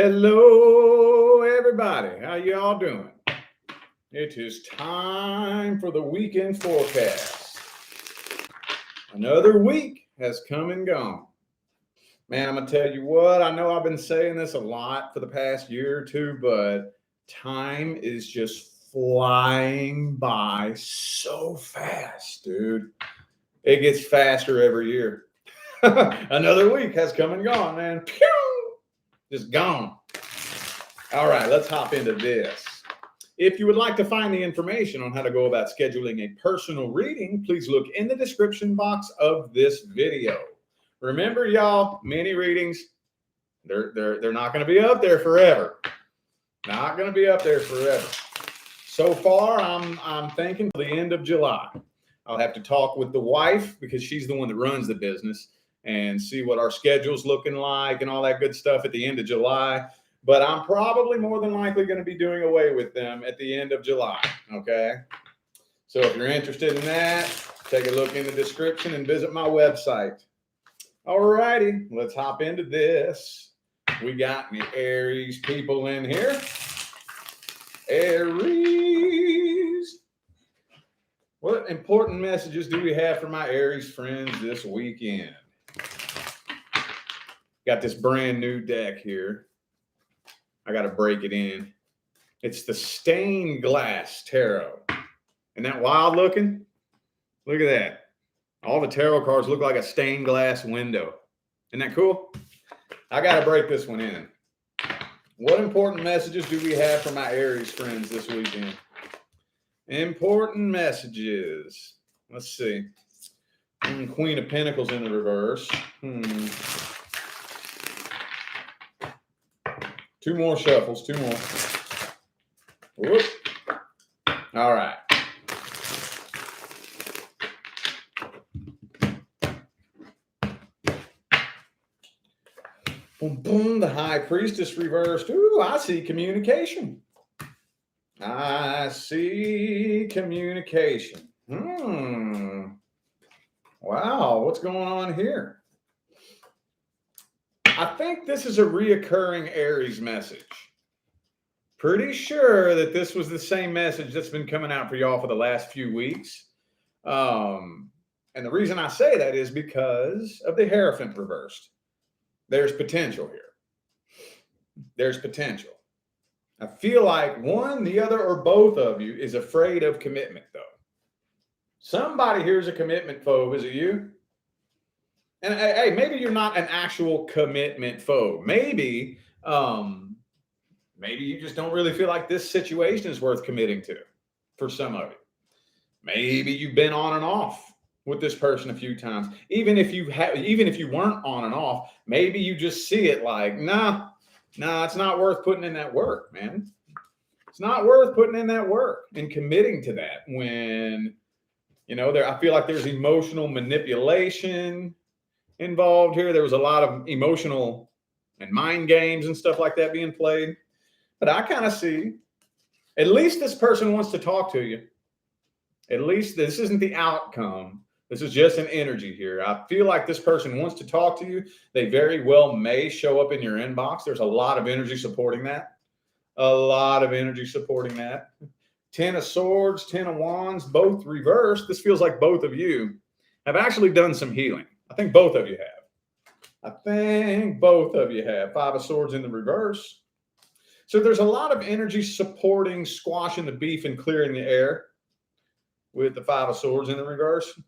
Hello, everybody. How y'all doing? It is time for the weekend forecast. Another week has come and gone. Man, I'm going to tell you what, I know I've been saying this a lot for the past year or two, but time is just flying by so fast, dude. It gets faster every year. Another week has come and gone, man. Pew! Just gone. All right, let's hop into this. If you would like to find the information on how to go about scheduling a personal reading, please look in the description box of this video. Remember, y'all, mini readings, they're not going to be up there forever. Not going to be up there forever. So far, I'm thinking the end of July. I'll have to talk with the wife because she's the one that runs the business and see what our schedule's looking like and all that good stuff at the end of July. But I'm probably more than likely going to be doing away with them at the end of July, okay? So if you're interested in that, take a look in the description and visit my website. All righty, let's hop into this. We got any Aries people in here. Aries. What important messages do we have for my Aries friends this weekend? Got this brand new deck here. I got to break it in. It's the Stained Glass Tarot. Isn't that wild looking? Look at that. All the tarot cards look like a stained glass window. Isn't that cool? I got to break this one in. What important messages do we have for my Aries friends this weekend? Important messages. Let's see. Queen of Pentacles in the reverse. Two more shuffles, two more. Whoop. All right. Boom, boom, the High Priestess reversed. Ooh, I see communication. I see communication. Wow, what's going on here? I think this is a reoccurring Aries message. Pretty sure that this was the same message that's been coming out for y'all for the last few weeks. And the reason I say that is because of the Hierophant reversed. There's potential here. There's potential. I feel like one, the other, or both of you is afraid of commitment, though. Somebody here's a commitment phobe. Is it you? And hey, maybe you're not an actual commitment phobe. Maybe you just don't really feel like this situation is worth committing to for some of you. Maybe you've been on and off with this person a few times. Even if you weren't on and off, maybe you just see it like, nah, it's not worth putting in that work, man. It's not worth putting in that work and committing to that when, I feel like there's emotional manipulation involved here. There was a lot of emotional and mind games and stuff like that being played. But I kind of see, at least this person wants to talk to you. At least this isn't the outcome. This is just an energy here. I feel like this person wants to talk to you. They very well may show up in your inbox. There's a lot of energy supporting that. A lot of energy supporting that. 10 of Swords, 10 of Wands, both reversed. This feels like both of you have actually done some healing. I think both of you have. 5 of Swords in the reverse. So there's a lot of energy supporting, squashing the beef and clearing the air with the 5 of Swords in the reverse.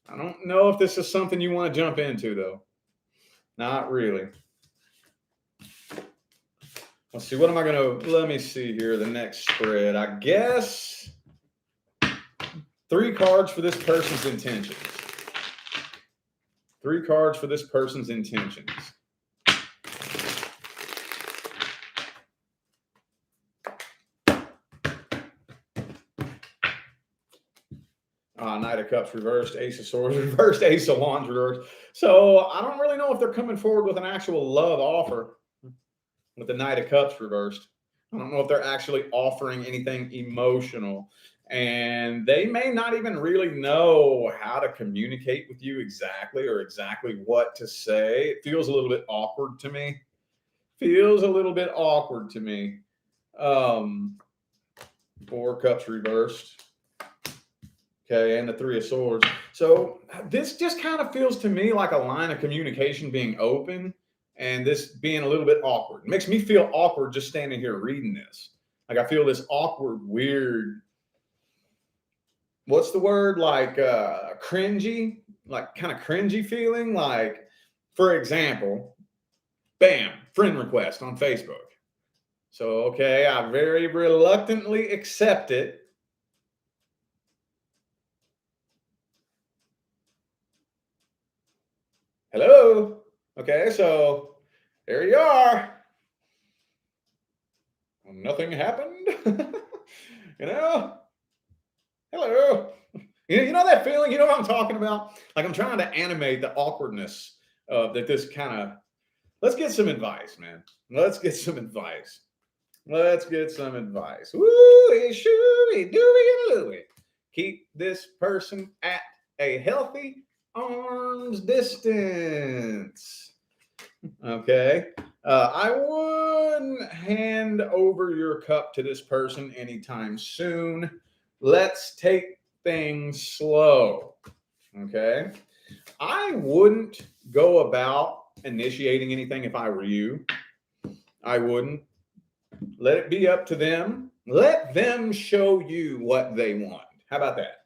I don't know if this is something you want to jump into, though. Not really. Let's see. What am I going to... Let me see here. The next spread. I guess 3 cards for this person's intentions. 3 cards for this person's intentions. Knight of Cups reversed, Ace of Swords reversed, Ace of Wands reversed. So I don't really know if they're coming forward with an actual love offer with the Knight of Cups reversed. I don't know if they're actually offering anything emotional. And they may not even really know how to communicate with you exactly or exactly what to say. It feels a little bit awkward to me. feels a little bit awkward to me. 4 cups reversed. Okay, and the 3 of swords. So this just kind of feels to me like a line of communication being open and this being a little bit awkward. It makes me feel awkward just standing here reading this. Like I feel this awkward, weird, what's the word? Like cringy, like kind of cringy feeling. Like, for example, bam, friend request on Facebook. So, okay, I very reluctantly accept it. Hello. Okay, so there you are. Nothing happened. You know? Hello. You know that feeling? You know what I'm talking about? Like I'm trying to animate the awkwardness that this kind of. Let's get some advice, man. Let's get some advice. Let's get some advice. Woo-wee, shoo-wee, doo-wee, and loo-wee. Keep this person at a healthy arm's distance. Okay. I wouldn't hand over your cup to this person anytime soon. Let's take things slow. Okay. I wouldn't go about initiating anything if I were you. I wouldn't. Let it be up to them. Let them show you what they want. How about that?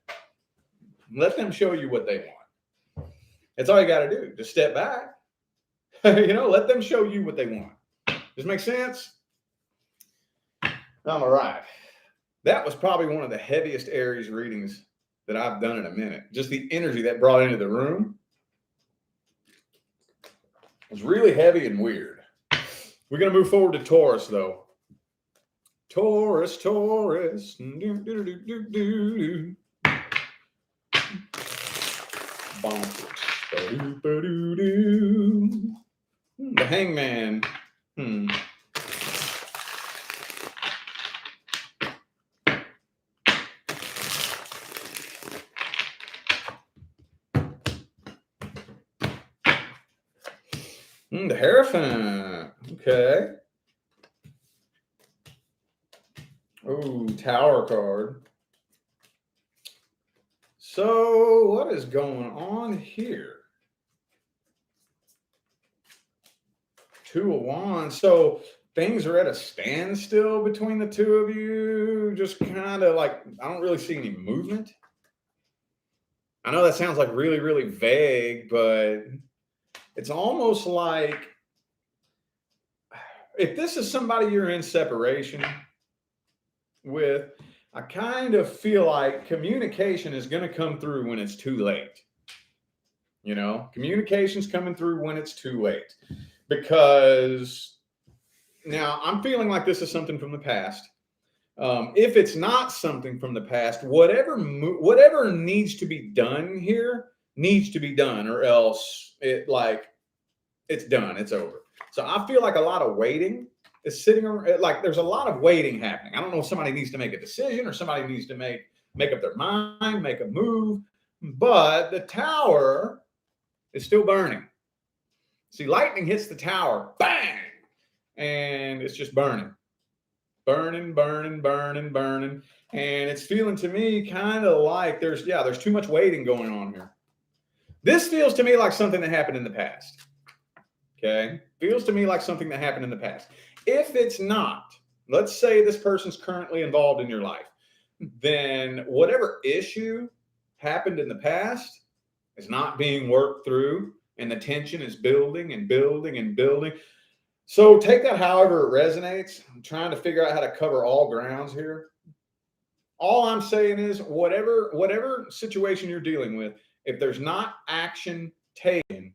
Let them show you what they want. That's all you got to do. Just step back. Let them show you what they want. Does it make sense? All right. That was probably one of the heaviest Aries readings that I've done in a minute. Just the energy that brought into the room was really heavy and weird. We're going to move forward to Taurus, though. Taurus. The Hangman. The Hierophant. Okay. Oh, Tower card. So what is going on here? 2 of Wands. So things are at a standstill between the two of you. Just kind of like, I don't really see any movement. I know that sounds like really, really vague, but it's almost like if this is somebody you're in separation with, I kind of feel like communication is going to come through when it's too late. Communication's coming through when it's too late. Because now I'm feeling like this is something from the past. If it's not something from the past, whatever needs to be done here needs to be done, or else it's done. It's over. So I feel like a lot of waiting is sitting around. Like there's a lot of waiting happening. I don't know if somebody needs to make a decision or somebody needs to make up their mind, make a move. But the tower is still burning. See, lightning hits the tower, bang, and it's just burning. Burning. And it's feeling to me kind of like there's too much waiting going on here. This feels to me like something that happened in the past. Okay? Feels to me like something that happened in the past. If it's not, let's say this person's currently involved in your life, then whatever issue happened in the past is not being worked through, and the tension is building and building and building. So take that however it resonates. I'm trying to figure out how to cover all grounds here. All I'm saying is whatever situation you're dealing with, if there's not action taken,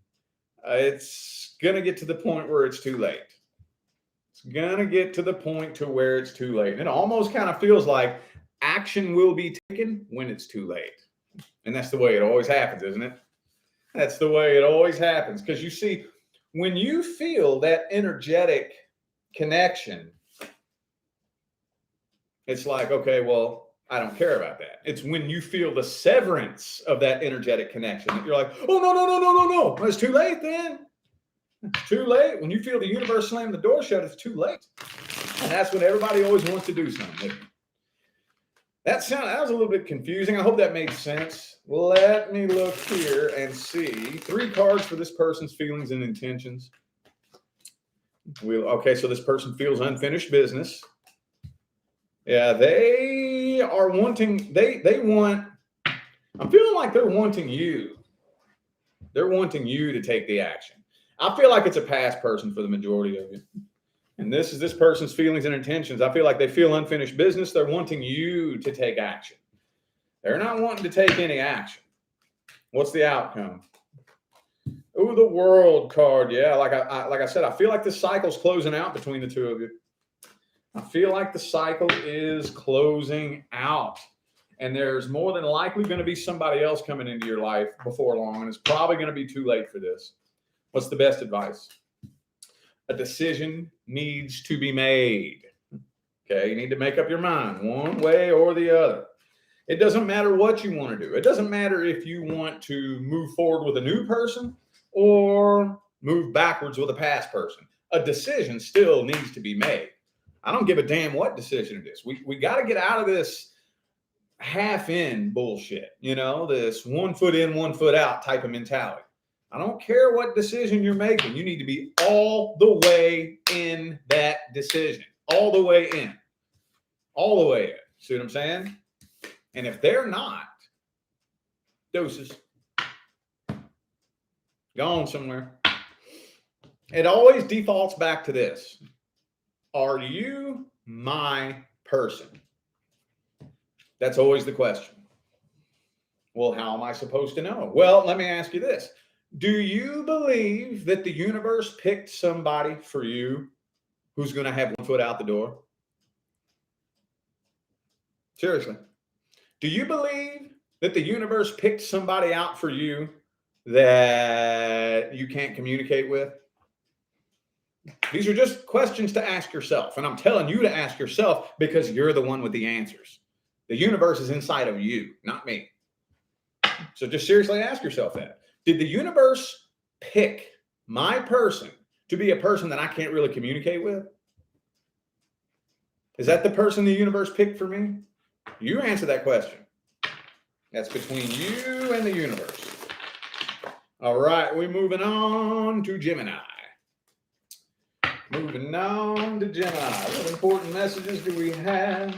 it's going to get to the point where it's too late. It's going to get to the point to where it's too late. And it almost kind of feels like action will be taken when it's too late. And that's the way it always happens, isn't it? That's the way it always happens. Because you see, when you feel that energetic connection, it's like, okay, well, I don't care about that. It's when you feel the severance of that energetic connection that you're like, oh, no. It's too late then. It's too late. When you feel the universe slam the door shut, it's too late. And that's when everybody always wants to do something. That was a little bit confusing. I hope that made sense. Let me look here and see 3 cards for this person's feelings and intentions. Okay, so this person feels unfinished business. Yeah, they are wanting, they want, I'm feeling like they're wanting you. They're wanting you to take the action. I feel like it's a past person for the majority of you. And this is this person's feelings and intentions. I feel like they feel unfinished business. They're wanting you to take action. They're not wanting to take any action. What's the outcome? Ooh, the World card. Yeah, like I said, I feel like the cycle's closing out between the two of you. I feel like the cycle is closing out. And there's more than likely going to be somebody else coming into your life before long. And it's probably going to be too late for this. What's the best advice? A decision needs to be made. Okay, you need to make up your mind one way or the other. It doesn't matter what you want to do. It doesn't matter if you want to move forward with a new person or move backwards with a past person. A decision still needs to be made. I don't give a damn what decision it is. We got to get out of this half in bullshit, this 1 foot in, 1 foot out type of mentality. I don't care what decision you're making. You need to be all the way in that decision. All the way in. All the way in. See what I'm saying? And if they're not, doses. Gone somewhere. It always defaults back to this. Are you my person? That's always the question. Well, how am I supposed to know? Well, let me ask you this. Do you believe that the universe picked somebody for you who's going to have 1 foot out the door? Seriously. Do you believe that the universe picked somebody out for you that you can't communicate with? These are just questions to ask yourself. And I'm telling you to ask yourself because you're the one with the answers. The universe is inside of you, not me. So just seriously ask yourself that. Did the universe pick my person to be a person that I can't really communicate with? Is that the person the universe picked for me? You answer that question. That's between you and the universe. All right, we're moving on to Gemini. Moving on to Gemini. What important messages do we have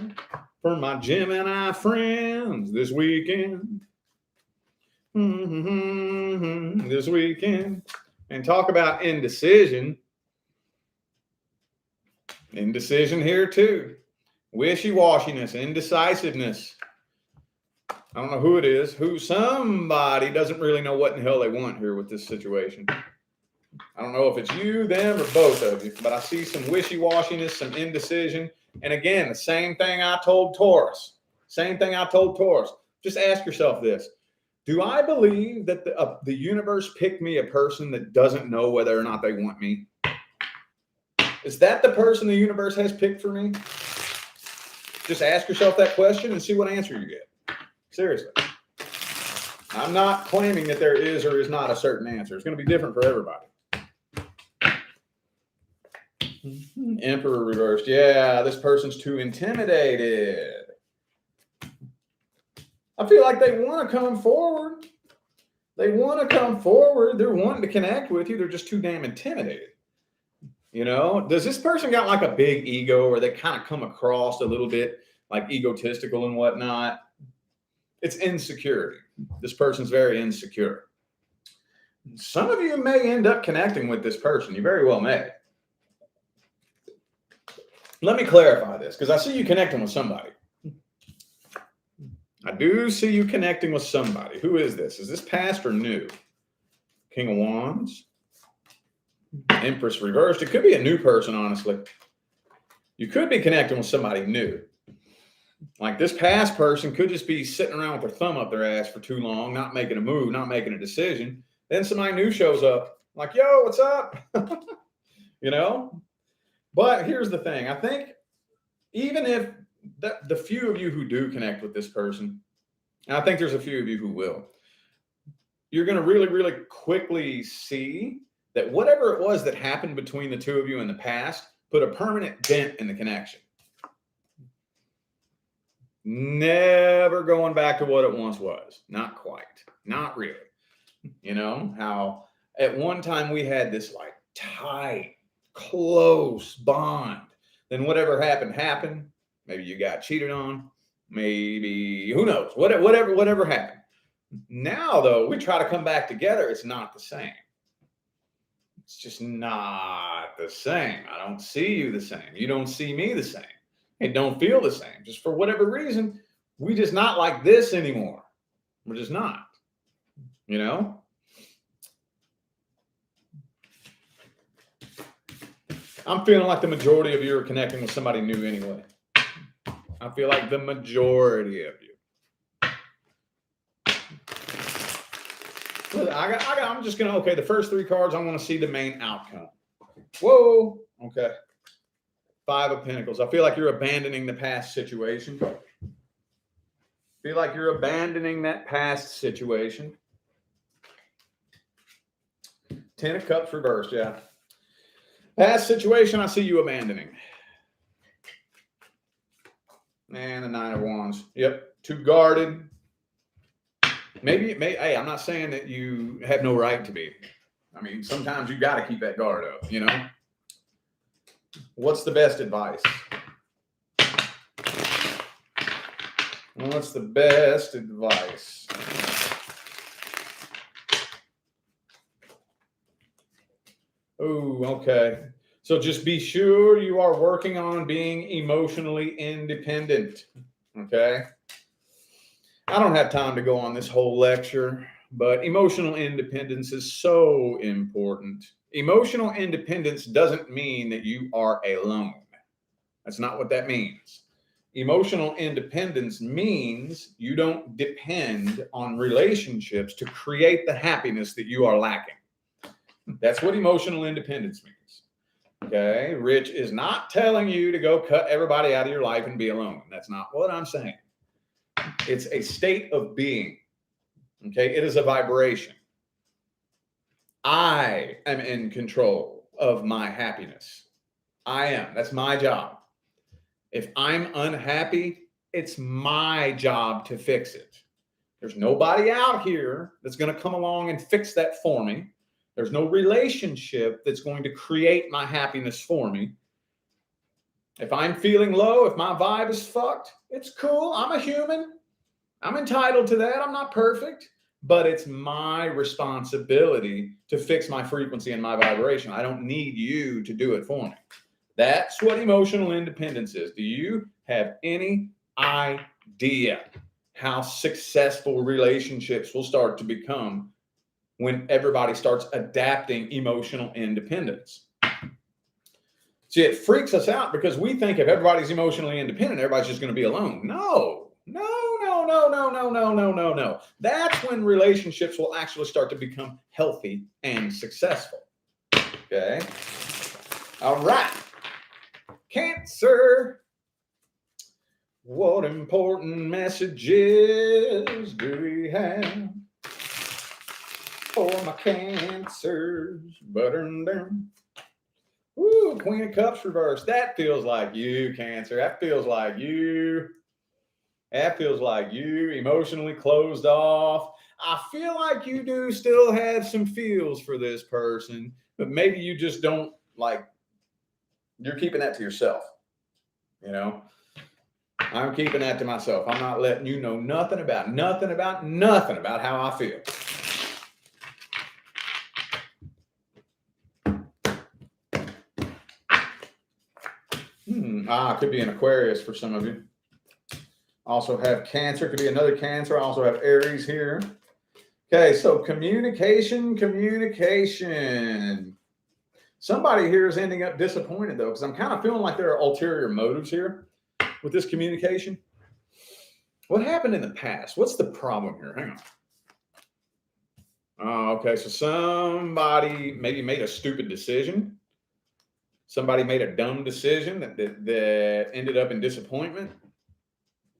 for my Gemini friends this weekend? This weekend. And talk about indecision. Indecision here too. Wishy-washiness, indecisiveness. I don't know who it is. Somebody doesn't really know what in the hell they want here with this situation. I don't know if it's you, them, or both of you, but I see some wishy-washiness, some indecision. And again, the same thing I told Taurus. Just ask yourself this. Do I believe that the universe picked me a person that doesn't know whether or not they want me? Is that the person the universe has picked for me? Just ask yourself that question and see what answer you get. Seriously. I'm not claiming that there is or is not a certain answer. It's going to be different for everybody. Emperor reversed. Yeah, this person's too intimidated. I feel like they want to come forward. They're wanting to connect with you. They're just too damn intimidated. Does this person got like a big ego, or they kind of come across a little bit like egotistical and whatnot? It's insecurity. This person's very insecure. Some of you may end up connecting with this person. You very well may. Let me clarify this, because I see you connecting with somebody. I do see you connecting with somebody. Who is this? Is this past or new? King of Wands. Empress reversed. It could be a new person, honestly. You could be connecting with somebody new. Like this past person could just be sitting around with their thumb up their ass for too long, not making a move, not making a decision. Then somebody new shows up, like, yo, what's up? But here's the thing. I think even if the few of you who do connect with this person, and I think there's a few of you who will, you're going to really, really quickly see that whatever it was that happened between the two of you in the past put a permanent dent in the connection. Never going back to what it once was. Not quite. Not really. You know, how at one time we had this like tight, close bond. Then whatever happened. Maybe you got cheated on. Maybe, who knows, whatever happened. Now, though, we try to come back together. It's not the same. It's just not the same. I don't see you the same. You don't see me the same. It don't feel the same. Just for whatever reason, we just not like this anymore. We're just not, you know? I'm feeling like the majority of you are connecting with somebody new anyway. I feel like the majority of you. I'm just going to, okay, the first three cards, I want to see the main outcome. Whoa, okay. 5 of Pentacles. I feel like you're abandoning the past situation. Feel like you're abandoning that past situation. 10 of Cups reversed, yeah. Past situation, I see you abandoning. And the 9 of Wands. Yep, too guarded. Hey, I'm not saying that you have no right to be. I mean, sometimes you got to keep that guard up, you know? What's the best advice? What's the best advice? Oh, okay. So just be sure you are working on being emotionally independent. Okay. I don't have time to go on this whole lecture, but emotional independence is so important. Emotional independence doesn't mean that you are alone. That's not what that means. Emotional independence means you don't depend on relationships to create the happiness that you are lacking. That's what emotional independence means. Okay. Rich is not telling you to go cut everybody out of your life and be alone. That's not what I'm saying. It's a state of being. Okay. It is a vibration. I am in control of my happiness. I am. That's my job. If I'm unhappy, it's my job to fix it. There's nobody out here that's going to come along and fix that for me. There's no relationship that's going to create my happiness for me. If I'm feeling low, if my vibe is fucked, it's cool. I'm a human. I'm entitled to that. I'm not perfect, but it's my responsibility to fix my frequency and my vibration. I don't need you to do it for me. That's what emotional independence is. Do you have any idea how successful relationships will start to become when everybody starts adapting emotional independence? See, it freaks us out because we think if everybody's emotionally independent, everybody's just going to be alone. No. That's when relationships will actually start to become healthy and successful. Okay. All right. Cancer. What important messages do we have for my Cancers? Ooh, Queen of Cups reversed. That feels like you, Cancer. That feels like you. That feels like you, emotionally closed off. I feel like you do still have some feels for this person, but maybe you just don't like, you're keeping that to yourself. You know, I'm keeping that to myself. I'm not letting you know nothing about how I feel. Could be an Aquarius for some of you. Also have Cancer, could be another Cancer. I also have Aries here. Okay, so communication. Somebody here is ending up disappointed though, because I'm kind of feeling like there are ulterior motives here with this communication. What happened in the past? What's the problem here? Hang on. Okay, so somebody maybe made a stupid decision. Somebody made a dumb decision that ended up in disappointment.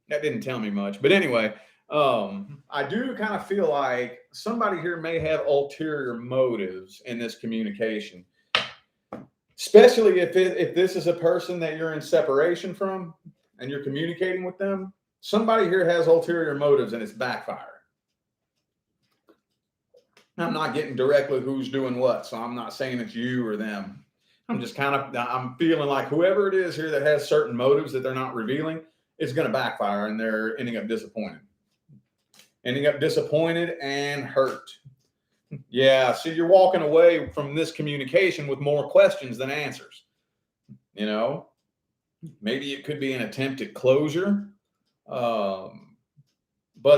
That didn't tell me much. But anyway, I do kind of feel like somebody here may have ulterior motives in this communication, especially if this is a person that you're in separation from and you're communicating with them. Somebody here has ulterior motives and it's backfiring. I'm not getting directly who's doing what, so I'm not saying it's you or them. I'm feeling like whoever it is here that has certain motives that they're not revealing, it's going to backfire and they're ending up disappointed and hurt. Yeah, so you're walking away from this communication with more questions than answers. You know, maybe it could be an attempt at closure, but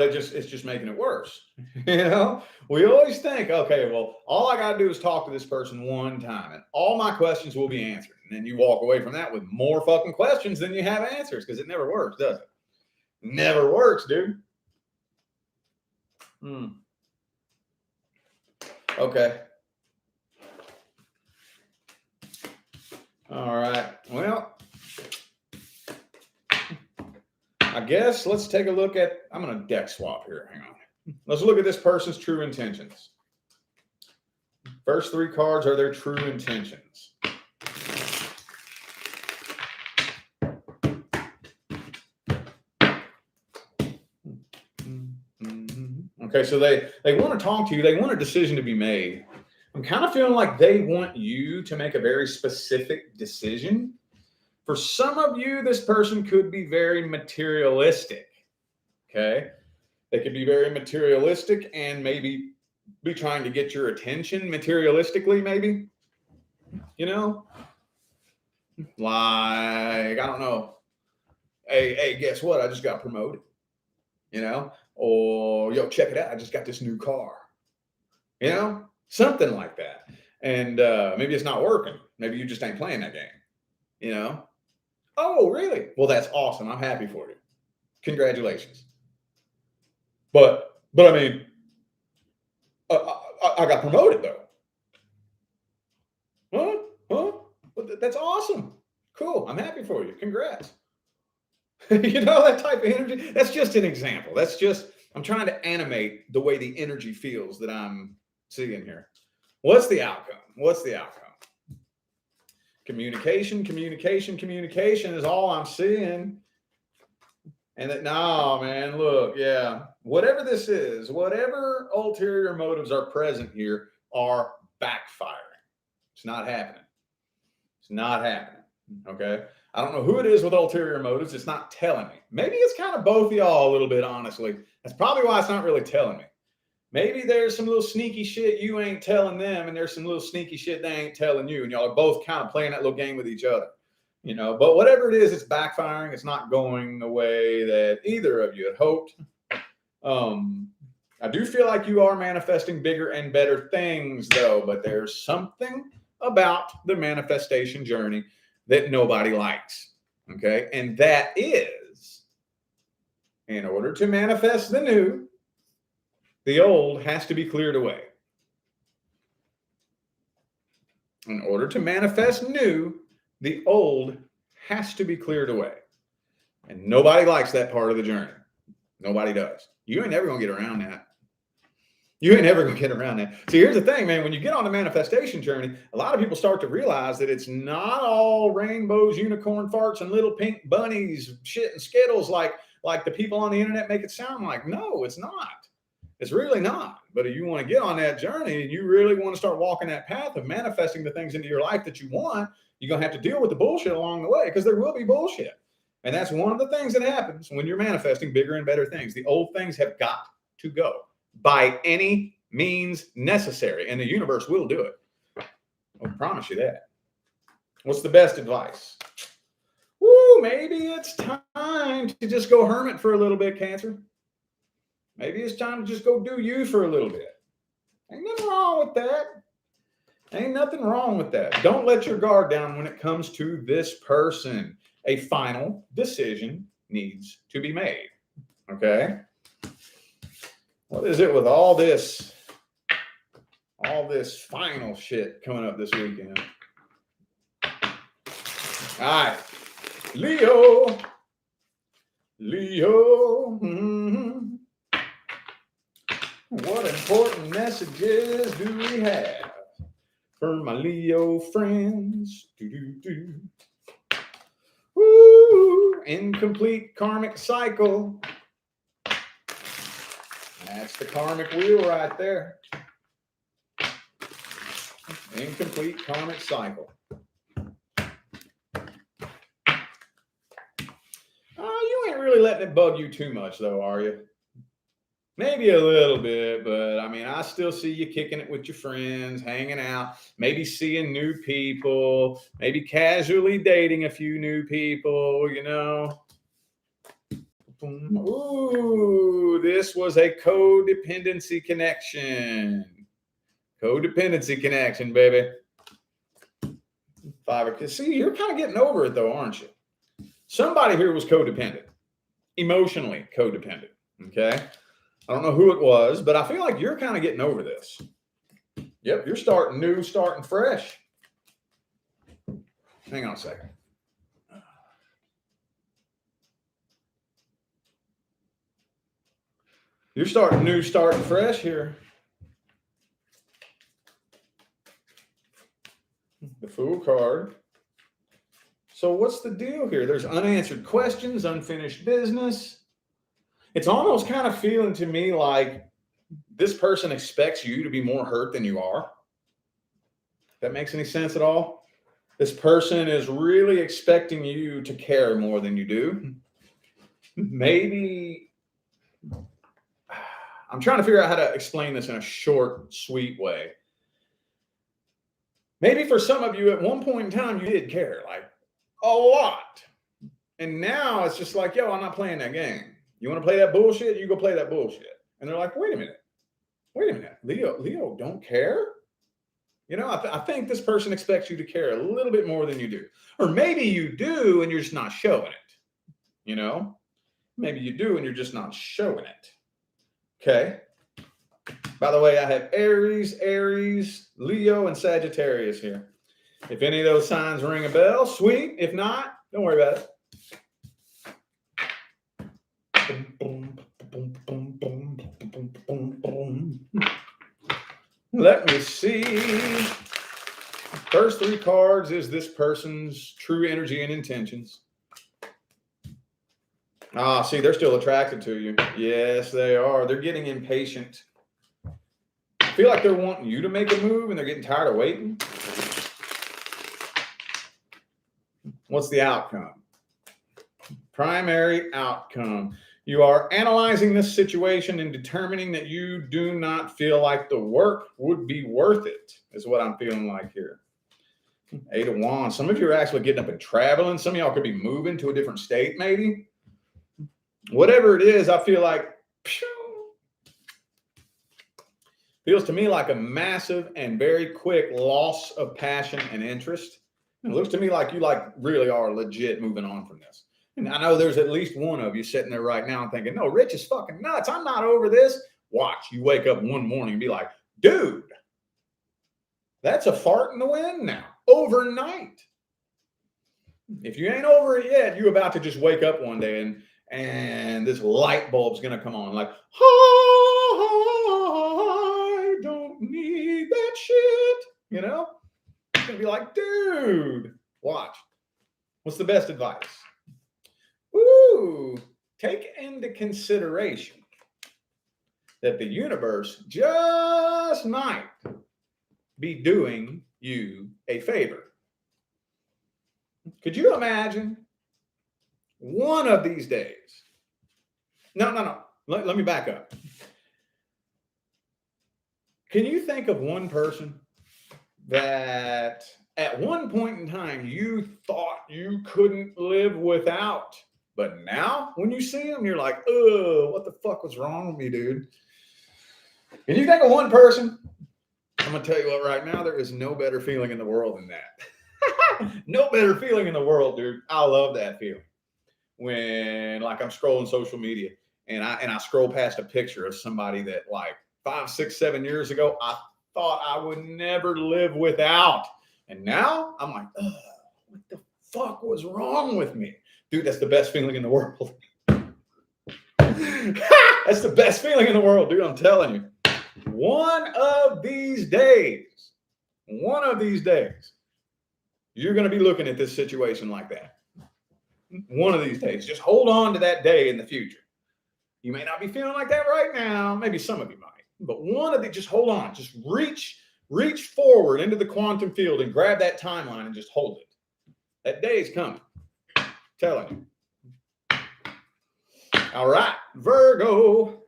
it's just making it worse. You know, we always think, okay, well, all I got to do is talk to this person one time and all my questions will be answered. And then you walk away from that with more fucking questions than you have answers, because it never works, does it? Never works, dude. Okay. All right. Well, I guess let's take a look at, I'm going to deck swap here. Hang on. Let's look at this person's true intentions. First three cards are their true intentions. Okay, so they want to talk to you. They want a decision to be made. I'm kind of feeling like they want you to make a very specific decision. For some of you, this person could be very materialistic. Okay, they could be very materialistic and maybe be trying to get your attention materialistically, maybe. You know, like, I don't know. Hey, guess what? I just got promoted. You know, or yo, check it out, I just got this new car. You know, something like that. And maybe it's not working. Maybe you just ain't playing that game. You know, oh, really? Well, that's awesome. I'm happy for you. Congratulations. But I mean, I got promoted though. Huh? Well, that's awesome. Cool. I'm happy for you. Congrats. You know, that type of energy. That's just an example. I'm trying to animate the way the energy feels that I'm seeing here. What's the outcome? Communication is all I'm seeing. And that, no, man, look, yeah, whatever this is, whatever ulterior motives are present here are backfiring. It's not happening. Okay. I don't know who it is with ulterior motives. It's not telling me. Maybe it's kind of both of y'all a little bit, honestly. That's probably why it's not really telling me. Maybe there's some little sneaky shit you ain't telling them, and there's some little sneaky shit they ain't telling you, and y'all are both kind of playing that little game with each other. You know, but whatever it is, it's backfiring. It's not going the way that either of you had hoped. I do feel like you are manifesting bigger and better things, though, but there's something about the manifestation journey that nobody likes. Okay. And that is, in order to manifest the new, the old has to be cleared away. In order to manifest new, the old has to be cleared away. And nobody likes that part of the journey. Nobody does. You ain't never going to get around that. See, here's the thing, man. When you get on the manifestation journey, a lot of people start to realize that it's not all rainbows, unicorn farts, and little pink bunnies, shit and skittles like the people on the internet make it sound like. No, it's not. It's really not. But if you want to get on that journey and you really want to start walking that path of manifesting the things into your life that you want, you're going to have to deal with the bullshit along the way, because there will be bullshit. And that's one of the things that happens when you're manifesting bigger and better things. The old things have got to go by any means necessary, and the universe will do it. I promise you that. What's the best advice? Woo, maybe it's time to just go hermit for a little bit, Cancer. Maybe it's time to just go do you for a little bit. Ain't nothing wrong with that. Don't let your guard down when it comes to this person. A final decision needs to be made. Okay? What is it with all this final shit coming up this weekend? All right. Leo. What important messages do we have for my Leo friends? Woo! Incomplete karmic cycle. That's the karmic wheel right there. Incomplete karmic cycle. You ain't really letting it bug you too much, though, are you? Maybe a little bit, but I mean, I still see you kicking it with your friends, hanging out, maybe seeing new people, maybe casually dating a few new people, you know. Ooh, this was a codependency connection. Codependency connection, baby. See, you're kind of getting over it, though, aren't you? Somebody here was codependent, emotionally codependent, okay? I don't know who it was, but I feel like you're kind of getting over this. Yep, you're starting new, starting fresh. Hang on a second. You're starting new, starting fresh here. The Fool card. So what's the deal here? There's unanswered questions, unfinished business. It's almost kind of feeling to me like this person expects you to be more hurt than you are. If that makes any sense at all? This person is really expecting you to care more than you do. Maybe, I'm trying to figure out how to explain this in a short, sweet way. Maybe for some of you at one point in time, you did care, like a lot. And now it's just like, yo, I'm not playing that game. You want to play that bullshit? You go play that bullshit. And they're like, wait a minute. Leo, don't care? You know, I think this person expects you to care a little bit more than you do. Or maybe you do and you're just not showing it. You know? Maybe you do and you're just not showing it. Okay? By the way, I have Aries, Leo, and Sagittarius here. If any of those signs ring a bell, sweet. If not, don't worry about it. Let me see. First three cards is this person's true energy and intentions. See, they're still attracted to you. Yes, they are. They're getting impatient. I feel like they're wanting you to make a move and they're getting tired of waiting. What's the outcome? Primary outcome. You are analyzing this situation and determining that you do not feel like the work would be worth it, is what I'm feeling like here. 8 of Wands. Some of you are actually getting up and traveling. Some of y'all could be moving to a different state, maybe. Whatever it is, I feel like feels to me like a massive and very quick loss of passion and interest. It looks to me like you really are legit moving on from this. And I know there's at least one of you sitting there right now and thinking, no, Rich is fucking nuts. I'm not over this. Watch, you wake up one morning and be like, dude, that's a fart in the wind now, overnight. If you ain't over it yet, you're about to just wake up one day and this light bulb's going to come on like, I don't need that shit. You know, it's going to be like, dude, watch. What's the best advice? Ooh, take into consideration that the universe just might be doing you a favor. Could you imagine one of these days? No. Let me back up. Can you think of one person that at one point in time you thought you couldn't live without? But now, when you see them, you're like, oh, what the fuck was wrong with me, dude? Can you think of one person? I'm going to tell you what, right now, there is no better feeling in the world than that. No better feeling in the world, dude. I love that feeling. When, like, I'm scrolling social media, and I scroll past a picture of somebody that, like, 5, 6, 7 years ago, I thought I would never live without. And now, I'm like, oh, what the fuck was wrong with me? Dude, that's the best feeling in the world. That's the best feeling in the world, dude. I'm telling you. one of these days, you're going to be looking at this situation like that. One of these days. Just hold on to that day in the future. You may not be feeling like that right now. Maybe some of you might. But one of these, just hold on. Just reach forward into the quantum field and grab that timeline and just hold it. That day is coming. I'm telling you. All right, Virgo.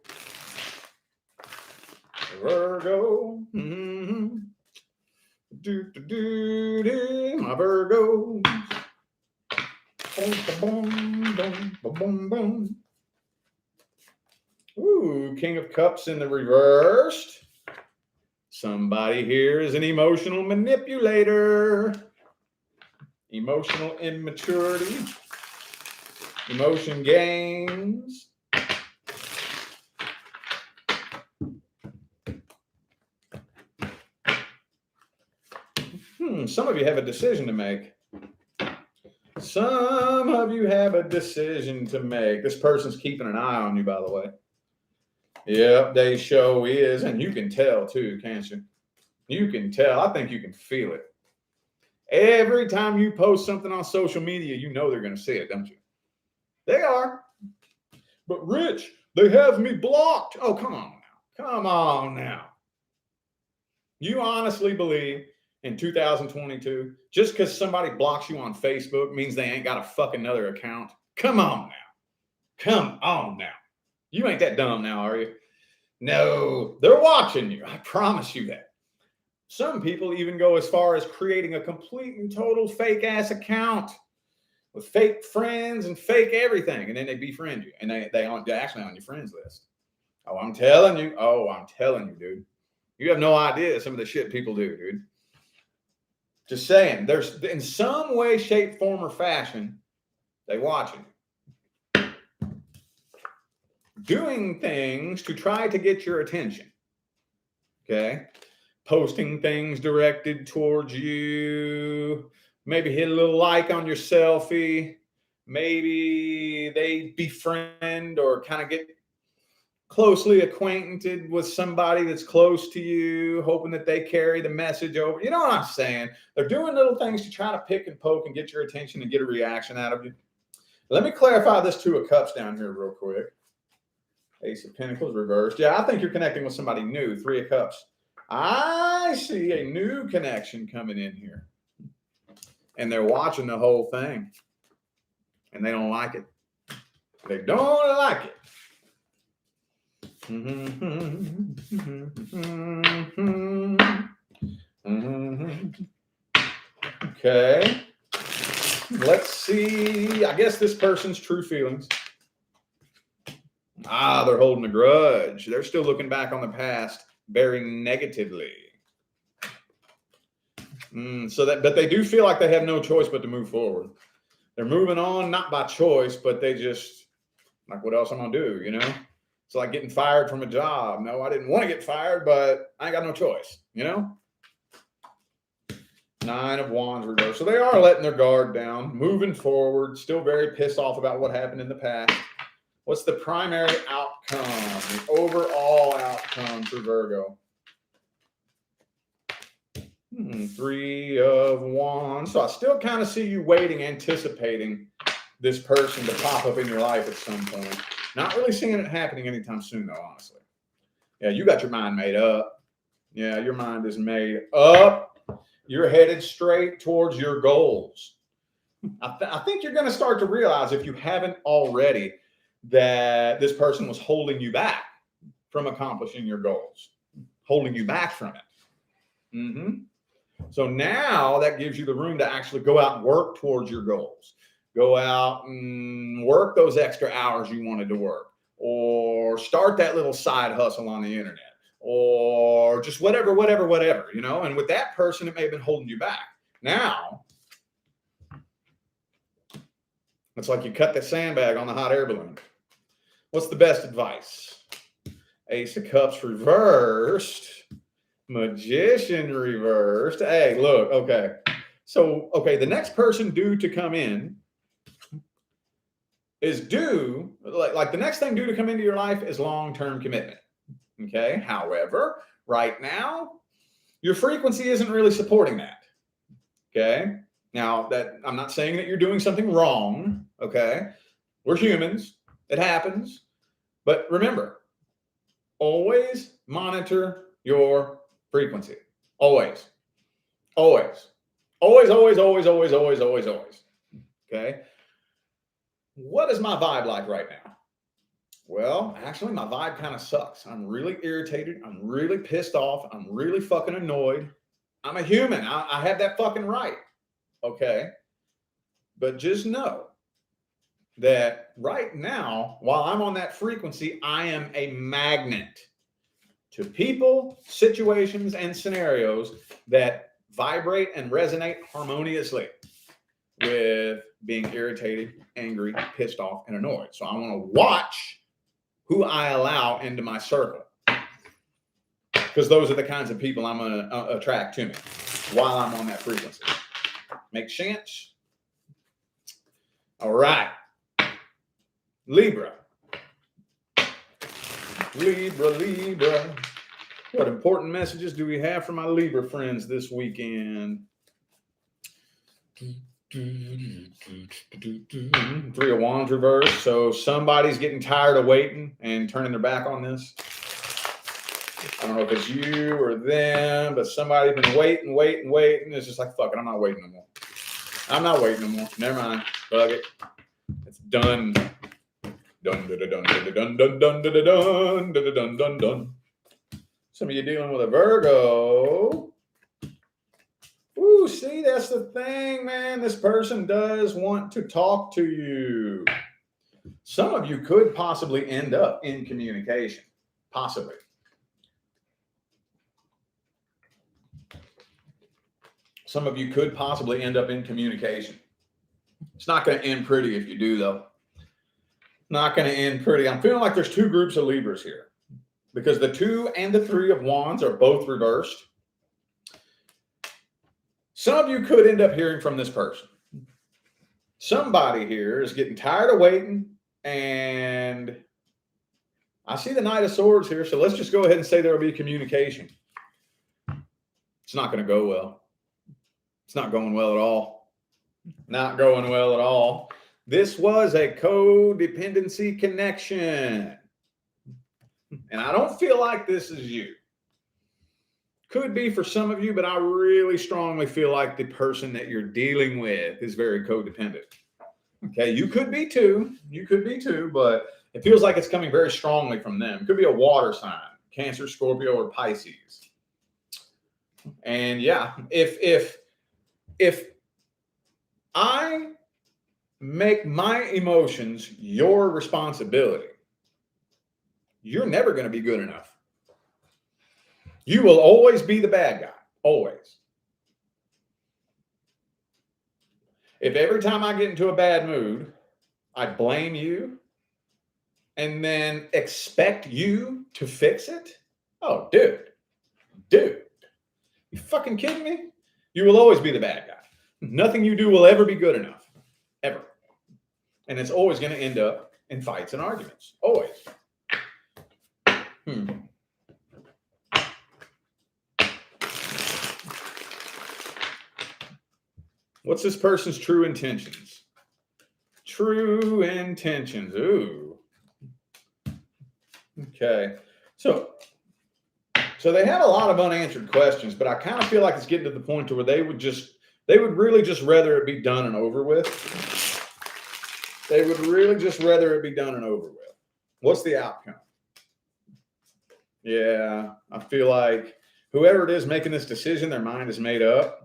Mm-hmm. My Virgo. Ooh, King of Cups in the reversed. Somebody here is an emotional manipulator. Emotional immaturity. Emotion games. Some of you have a decision to make. Some of you have a decision to make. This person's keeping an eye on you, by the way. Yep, they show is, and you can tell too, can't you? You can tell. I think you can feel it. Every time you post something on social media, you know they're going to see it, don't you? They are. But Rich, they have me blocked. Oh, come on now. Come on now. You honestly believe in 2022, just because somebody blocks you on Facebook means they ain't got a fucking other account? Come on now. Come on now. You ain't that dumb now, are you? No, they're watching you. I promise you that. Some people even go as far as creating a complete and total fake ass account with fake friends and fake everything. And then they befriend you. And they're actually on your friends list. Oh, I'm telling you. Dude. You have no idea some of the shit people do, dude. Just saying, there's in some way, shape, form, or fashion, they watching you. Doing things to try to get your attention. Okay? Posting things directed towards you. Maybe hit a little like on your selfie. Maybe they befriend or kind of get closely acquainted with somebody that's close to you, hoping that they carry the message over. You know what I'm saying? They're doing little things to try to pick and poke and get your attention and get a reaction out of you. Let me clarify this Two of Cups down here real quick. Ace of Pentacles reversed. Yeah, I think you're connecting with somebody new. Three of Cups. I see a new connection coming in here. And they're watching the whole thing. And they don't like it. They don't like it. Okay. Let's see. I guess this person's true feelings. They're holding a grudge. They're still looking back on the past very negatively. But they do feel like they have no choice but to move forward. They're moving on, not by choice, but they just, like, what else I'm going to do, you know? It's like getting fired from a job. No, I didn't want to get fired, but I ain't got no choice, you know? Nine of Wands reversed. So they are letting their guard down, moving forward, still very pissed off about what happened in the past. What's the primary outcome, the overall outcome for Virgo? Three of Wands. So I still kind of see you waiting, anticipating this person to pop up in your life at some point. Not really seeing it happening anytime soon, though, honestly. Yeah, you got your mind made up. Yeah, your mind is made up. You're headed straight towards your goals. I think you're going to start to realize, if you haven't already, that this person was holding you back from accomplishing your goals, holding you back from it. So now that gives you the room to actually go out and work towards your goals. Go out and work those extra hours you wanted to work, or start that little side hustle on the internet, or just whatever, you know? And with that person, it may have been holding you back. Now, it's like you cut the sandbag on the hot air balloon. What's the best advice? Ace of Cups reversed. Magician reversed. Hey, look, okay. So, okay, the next person due to come in is due, like the next thing due to come into your life is long-term commitment. Okay. However, right now, your frequency isn't really supporting that. Okay. Now, that I'm not saying that you're doing something wrong. Okay. We're humans. It happens. But remember, always monitor your frequency. Always. Always. Always, always, always, always, always, always, always. Okay. What is my vibe like right now? Well, actually, my vibe kind of sucks. I'm really irritated. I'm really pissed off. I'm really fucking annoyed. I'm a human. I have that fucking right. Okay. But just know that right now, while I'm on that frequency, I am a magnet to people, situations, and scenarios that vibrate and resonate harmoniously with being irritated, angry, pissed off, and annoyed. So I want to watch who I allow into my circle, because those are the kinds of people I'm going to attract to me while I'm on that frequency. Make sense? All right. Libra. Libra. What important messages do we have for my Libra friends this weekend? 3 of Wands reversed. So somebody's getting tired of waiting and turning their back on this. I don't know if it's you or them, but somebody's been waiting. It's just like, fuck it, I'm not waiting no more. I'm not waiting no more. Never mind. Fuck it. It's done. Done. Some of you dealing with a Virgo. Ooh, see, that's the thing, man. This person does want to talk to you. Some of you could possibly end up in communication. Possibly. Some of you could possibly end up in communication. It's not going to end pretty if you do, though. Not going to end pretty. I'm feeling like there's 2 groups of Libras here, because the 2 and the 3 of Wands are both reversed. Some of you could end up hearing from this person. Somebody here is getting tired of waiting, and I see the Knight of Swords here, so let's just go ahead and say there will be communication. It's not going to go well. It's not going well at all. Not going well at all. This was a codependency connection. And I don't feel like this is you. Could be for some of you, but I really strongly feel like the person that you're dealing with is very codependent. Okay, you could be too. But it feels like it's coming very strongly from them. It could be a water sign, Cancer, Scorpio, or Pisces. And yeah, if I make my emotions your responsibility, you're never going to be good enough. You will always be the bad guy. Always. If every time I get into a bad mood, I blame you and then expect you to fix it, oh, dude, you fucking kidding me? You will always be the bad guy. Nothing you do will ever be good enough. Ever. And it's always going to end up in fights and arguments. Always. What's this person's true intentions? True intentions. Ooh. Okay. So they had a lot of unanswered questions, but I kind of feel like it's getting to the point to where they would really just rather it be done and over with. They would really just rather it be done and over with. What's the outcome? Yeah, I feel like whoever it is making this decision, their mind is made up.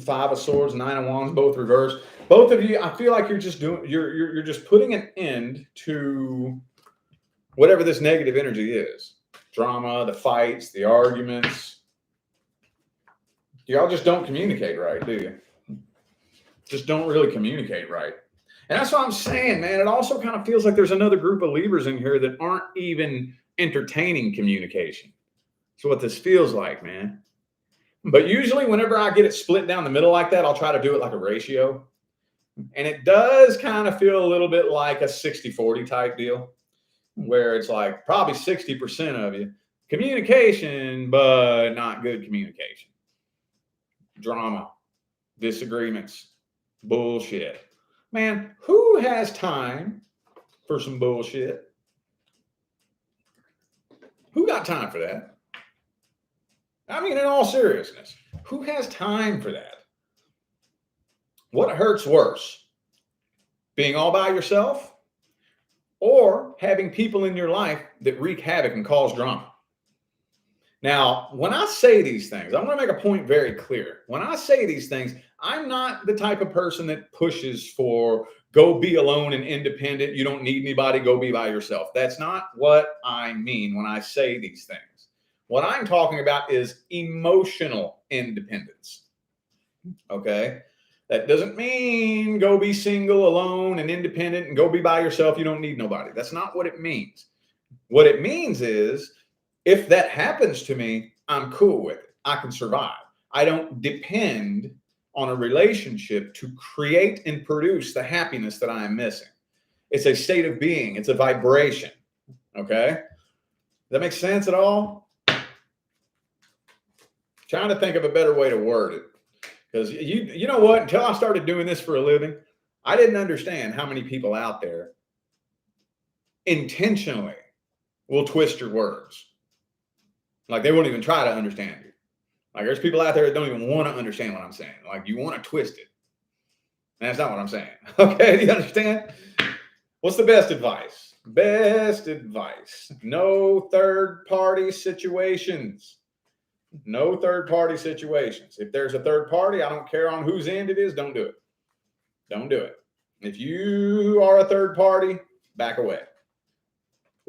Five of Swords, Nine of Wands, both reversed. Both of you, I feel like you're just putting an end to whatever this negative energy is. Drama, the fights, the arguments. Y'all just don't communicate right, do you? Just don't really communicate right. And that's what I'm saying, man. It also kind of feels like there's another group of Libras in here that aren't even entertaining communication. That's what this feels like, man. But usually whenever I get it split down the middle like that, I'll try to do it like a ratio. And it does kind of feel a little bit like a 60-40 type deal, where it's like probably 60% of you communication, but not good communication. Drama, disagreements, bullshit. Man, who has time for some bullshit? Who got time for that? I mean, in all seriousness, who has time for that? What hurts worse? Being all by yourself or having people in your life that wreak havoc and cause drama? Now, when I say these things, I'm going to make a point very clear. When I say these things, I'm not the type of person that pushes for go be alone and independent. You don't need anybody. Go be by yourself. That's not what I mean when I say these things. What I'm talking about is emotional independence. Okay? That doesn't mean go be single, alone, and independent and go be by yourself. You don't need nobody. That's not what it means. What it means is, if that happens to me, I'm cool with it. I can survive. I don't depend on a relationship to create and produce the happiness that I am missing. It's a state of being. It's a vibration. Okay? Does that make sense at all? Trying to think of a better way to word it. Because you know what? Until I started doing this for a living, I didn't understand how many people out there intentionally will twist your words. Like they won't even try to understand you. Like there's people out there that don't even want to understand what I'm saying. Like you want to twist it. And that's not what I'm saying. Okay, do you understand? What's the best advice? Best advice. No third-party situations. No third-party situations. If there's a third party, I don't care on whose end it is, don't do it. Don't do it. If you are a third party, back away.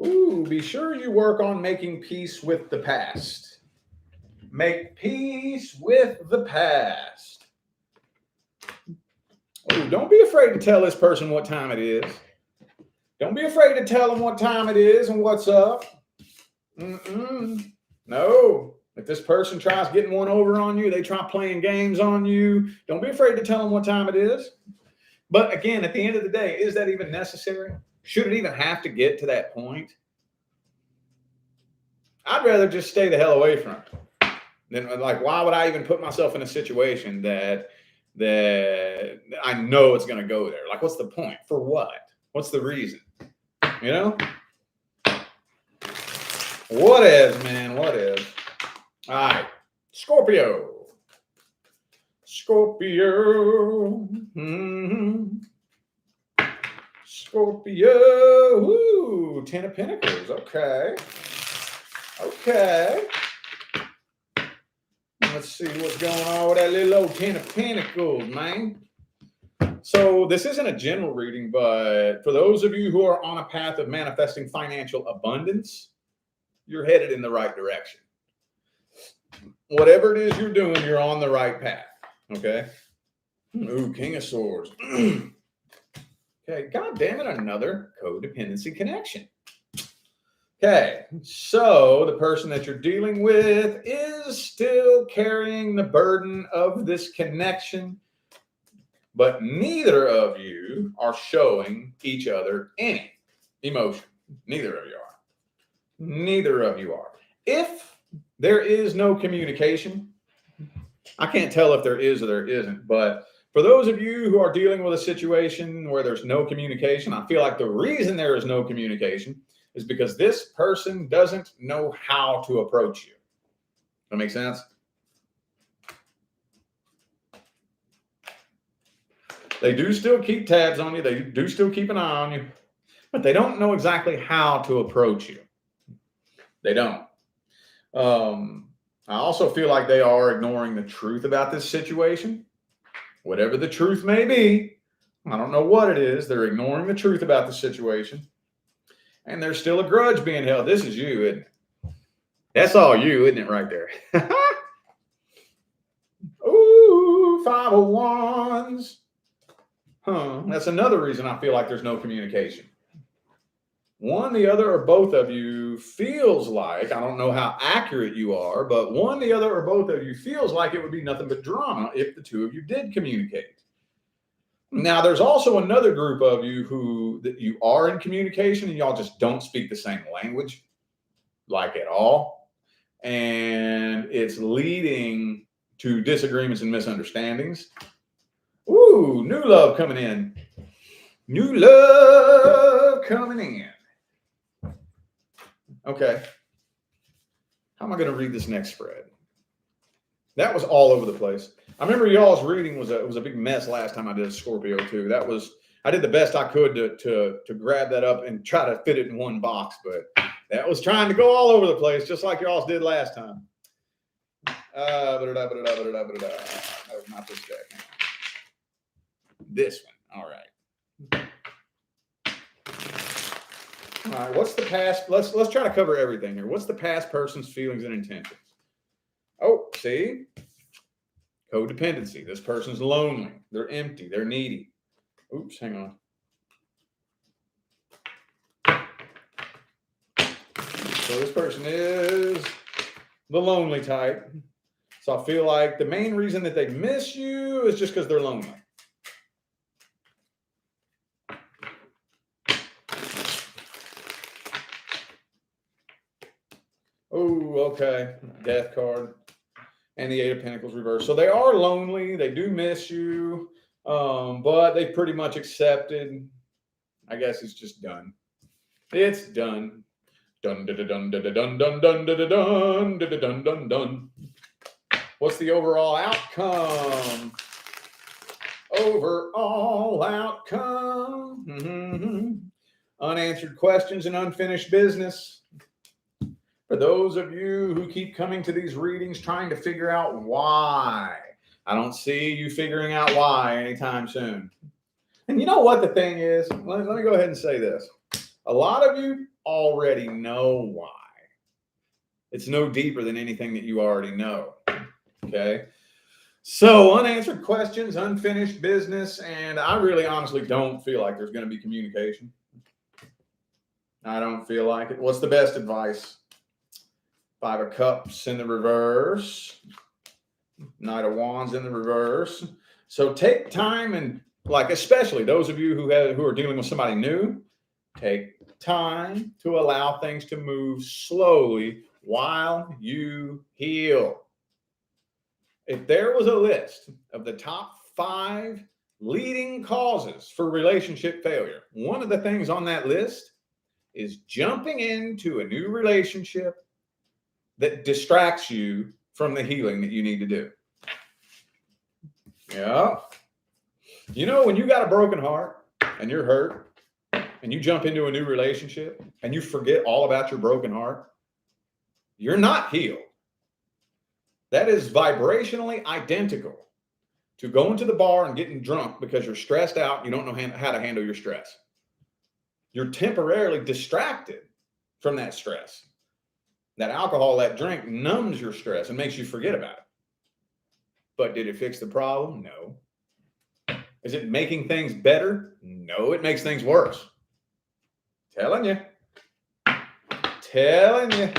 Ooh, be sure you work on making peace with the past. Make peace with the past. Oh, don't be afraid to tell this person what time it is. Don't be afraid to tell them what time it is and what's up. No. If this person tries getting one over on you, they try playing games on you, don't be afraid to tell them what time it is. But again, at the end of the day, is that even necessary? Should it even have to get to that point? I'd rather just stay the hell away from it. Then, like, why would I even put myself in a situation that I know it's going to go there? Like, what's the point? For what? What's the reason? You know? What is, man? What is? All right, Scorpio. Scorpio. Scorpio. Ooh, 10 of Pentacles. Okay. Okay. Let's see what's going on with that little old 10 of Pentacles, man. So this isn't a general reading, but for those of you who are on a path of manifesting financial abundance, you're headed in the right direction. Whatever it is you're doing, you're on the right path. Okay. Ooh, King of Swords. Okay. God damn it. Another codependency connection. Okay. So the person that you're dealing with is still carrying the burden of this connection, but neither of you are showing each other any emotion. Neither of you are. Neither of you are. If there is no communication, I can't tell if there is or there isn't, but for those of you who are dealing with a situation where there's no communication, I feel like the reason there is no communication is because this person doesn't know how to approach you. That makes sense? They do still keep tabs on you. They do still keep an eye on you, but they don't know exactly how to approach you. They don't. I also feel like they are ignoring the truth about this situation. Whatever the truth may be, I don't know what it is. They're ignoring the truth about the situation. And there's still a grudge being held. This is you, isn't it? That's all you, isn't it, right there? Ooh, 5 of Wands. That's another reason I feel like there's no communication. One, the other, or both of you feels like, I don't know how accurate you are, but one, the other, or both of you feels like it would be nothing but drama if the two of you did communicate. Now, there's also another group of you that you are in communication and y'all just don't speak the same language, like at all. And it's leading to disagreements and misunderstandings. Ooh, new love coming in. New love coming in. Okay. How am I going to read this next spread? That was all over the place. I remember y'all's reading was a big mess last time I did a Scorpio too. I did the best I could to grab that up and try to fit it in one box, but that was trying to go all over the place, just like y'all's did last time. No, not this deck. This one. All right. All right. What's the past? Let's try to cover everything here. What's the past person's feelings and intentions? Oh, see? Codependency. This person's lonely. They're empty. They're needy. Oops, hang on. So this person is the lonely type. So I feel like the main reason that they miss you is just because they're lonely. Oh, okay. Death card. And the Eight of Pentacles reversed. So they are lonely. They do miss you. But they pretty much accepted. I guess it's just done. It's done. Dun dun dun dun dun dun dun dun dun dun dun dun dun. What's the overall outcome? Overall outcome. Unanswered questions and unfinished business. For those of you who keep coming to these readings trying to figure out why, I don't see you figuring out why anytime soon. And you know what the thing is? Let me go ahead and say this. A lot of you already know why. It's no deeper than anything that you already know. Okay? So unanswered questions, unfinished business, and I really honestly don't feel like there's going to be communication. I don't feel like it. What's the best advice? Five of Cups in the reverse. Knight of Wands in the reverse. So take time and, like, especially those of you who are dealing with somebody new, take time to allow things to move slowly while you heal. If there was a list of the top 5 leading causes for relationship failure, one of the things on that list is jumping into a new relationship that distracts you from the healing that you need to do. Yeah. You know, when you got a broken heart and you're hurt and you jump into a new relationship and you forget all about your broken heart, you're not healed. That is vibrationally identical to going to the bar and getting drunk because you're stressed out. You don't know how to handle your stress. You're temporarily distracted from that stress. That alcohol, that drink numbs your stress and makes you forget about it. But did it fix the problem? No. Is it making things better? No, it makes things worse. Telling you. Telling you.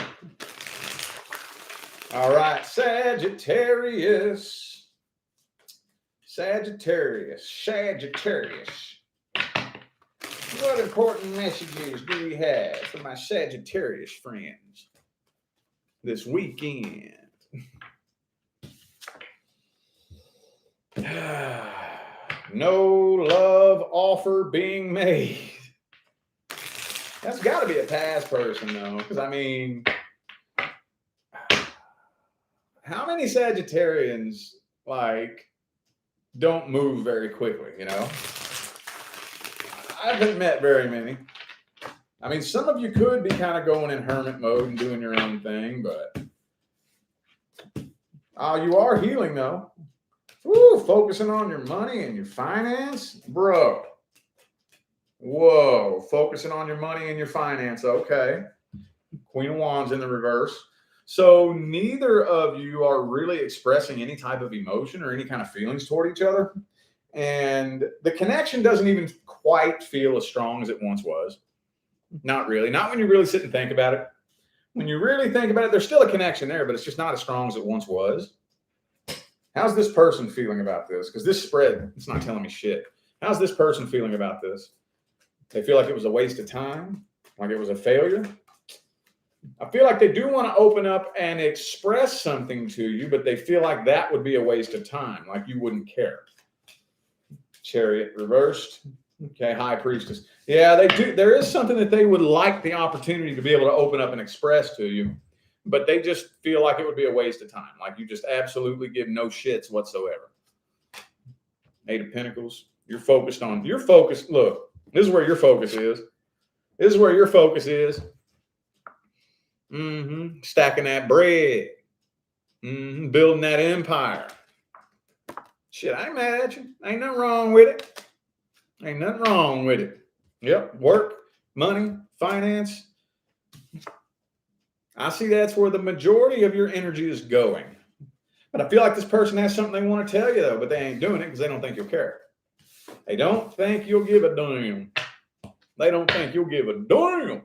All right, Sagittarius. Sagittarius. What important messages do we have for my Sagittarius friends this weekend? No love offer being made. That's got to be a past person, though, because I mean, how many Sagittarians like don't move very quickly? You know, I haven't met very many. I mean, some of you could be kind of going in hermit mode and doing your own thing, but you are healing, though. Woo, focusing on your money and your finance, bro. Whoa, focusing on your money and your finance. Okay. Queen of Wands in the reverse. So neither of you are really expressing any type of emotion or any kind of feelings toward each other. And the connection doesn't even quite feel as strong as it once was. Not really. Not when you really sit and think about it. When you really think about it, there's still a connection there, but it's just not as strong as it once was. How's this person feeling about this? Because this spread, it's not telling me shit. How's this person feeling about this? They feel like it was a waste of time, like it was a failure. I feel like they do want to open up and express something to you, but they feel like that would be a waste of time, like you wouldn't care. Chariot reversed. Okay, High Priestess. Yeah, they do. There is something that they would like the opportunity to be able to open up and express to you, but they just feel like it would be a waste of time. Like you just absolutely give no shits whatsoever. Eight of Pentacles. You're focused. Look, this is where your focus is. This is where your focus is. Stacking that bread. Building that empire. Shit, I ain't mad at you. Ain't nothing wrong with it. Ain't nothing wrong with it. Yep. Work, money, finance. I see that's where the majority of your energy is going. But I feel like this person has something they want to tell you, though, but they ain't doing it because they don't think you'll care. They don't think you'll give a damn. They don't think you'll give a damn.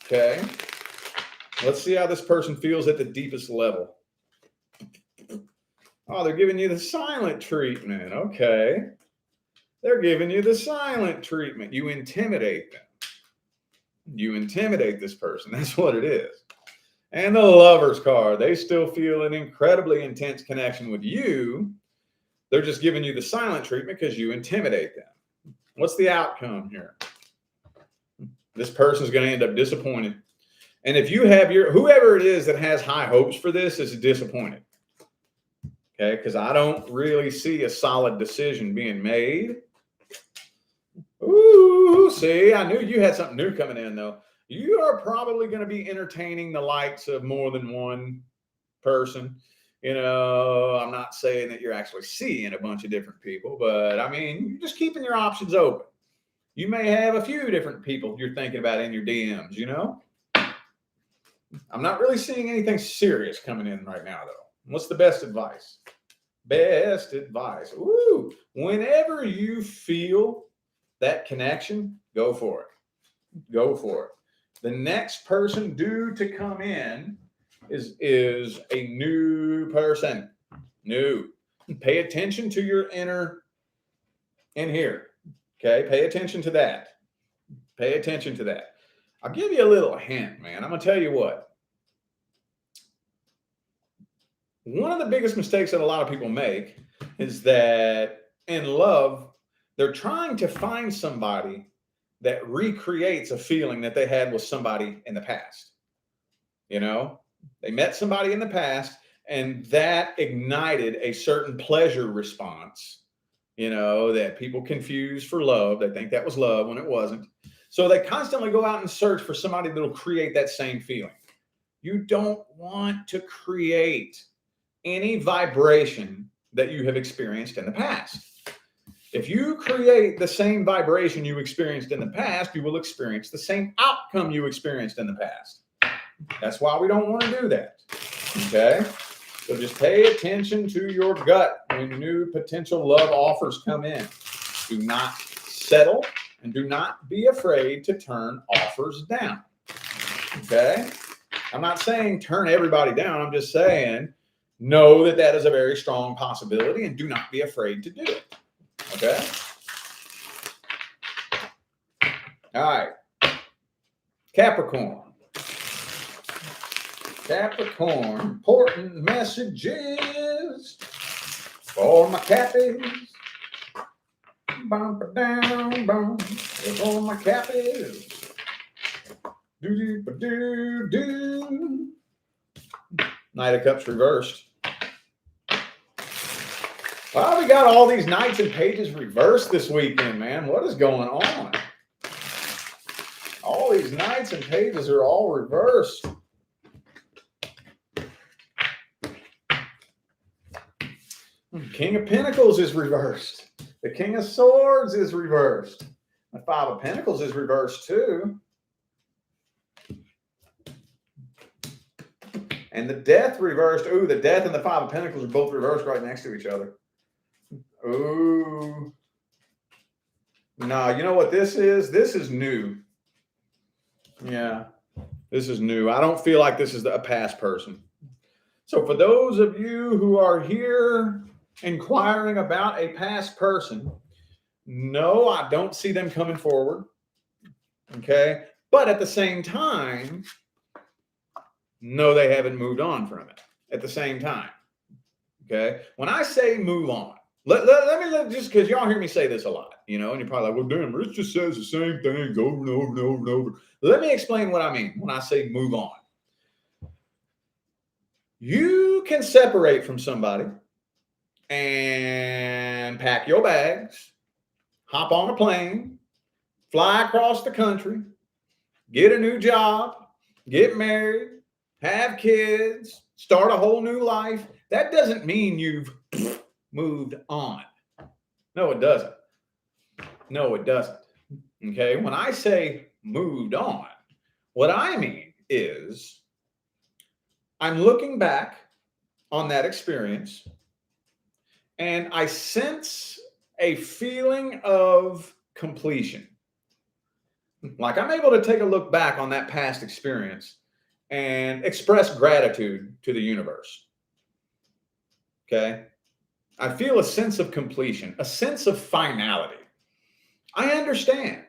Okay. Let's see how this person feels at the deepest level. Oh, they're giving you the silent treatment. Okay. They're giving you the silent treatment. You intimidate them. You intimidate this person. That's what it is. And the Lover's card. They still feel an incredibly intense connection with you. They're just giving you the silent treatment because you intimidate them. What's the outcome here? This person's going to end up disappointed. And if you have whoever it is that has high hopes for this is disappointed. Okay, because I don't really see a solid decision being made. Ooh, see, I knew you had something new coming in, though. You are probably going to be entertaining the likes of more than one person. You know, I'm not saying that you're actually seeing a bunch of different people, but I mean, you're just keeping your options open. You may have a few different people you're thinking about in your DMs, you know? I'm not really seeing anything serious coming in right now, though. What's the best advice? Best advice. Ooh, whenever you feel that connection, go for it. Go for it. The next person due to come in is a new person. New. Pay attention to your inner in here. Okay, pay attention to that. Pay attention to that. I'll give you a little hint, man. I'm going to tell you what. One of the biggest mistakes that a lot of people make is that in love, they're trying to find somebody that recreates a feeling that they had with somebody in the past. You know, they met somebody in the past and that ignited a certain pleasure response, you know, that people confuse for love. They think that was love when it wasn't. So they constantly go out and search for somebody that'll create that same feeling. You don't want to create any vibration that you have experienced in the past. If you create the same vibration you experienced in the past, you will experience the same outcome you experienced in the past. That's why we don't want to do that. Okay? So just pay attention to your gut when new potential love offers come in. Do not settle and do not be afraid to turn offers down. Okay? I'm not saying turn everybody down. I'm just saying know that that is a very strong possibility and do not be afraid to do it. Okay? All right. Capricorn. Capricorn. Important messages for my Cappies. Bump down, bump. For my Cappies. Do. Knight of Cups reversed. Well, we got all these Knights and Pages reversed this weekend, man. What is going on? All these Knights and Pages are all reversed. King of Pentacles is reversed. The King of Swords is reversed. The Five of Pentacles is reversed too. And the Death reversed. Ooh, the Death and the Five of Pentacles are both reversed right next to each other. Ooh. Nah, you know what this is? This is new. Yeah, this is new. I don't feel like this is a past person. So for those of you who are here inquiring about a past person, no, I don't see them coming forward. Okay. But at the same time, no, they haven't moved on from it at the same time. Okay. When I say move on, let me just because y'all hear me say this a lot, and you're probably like, well, damn, Rich just says the same things over and over and over and over. Let me explain what I mean when I say move on. You can separate from somebody and pack your bags, hop on a plane, fly across the country, get a new job, get married, have kids, start a whole new life. That doesn't mean you've moved on. No, it doesn't. No, it doesn't. Okay. When I say moved on, what I mean is I'm looking back on that experience and I sense a feeling of completion. Like I'm able to take a look back on that past experience and express gratitude to the universe. Okay. I feel a sense of completion, a sense of finality. I understand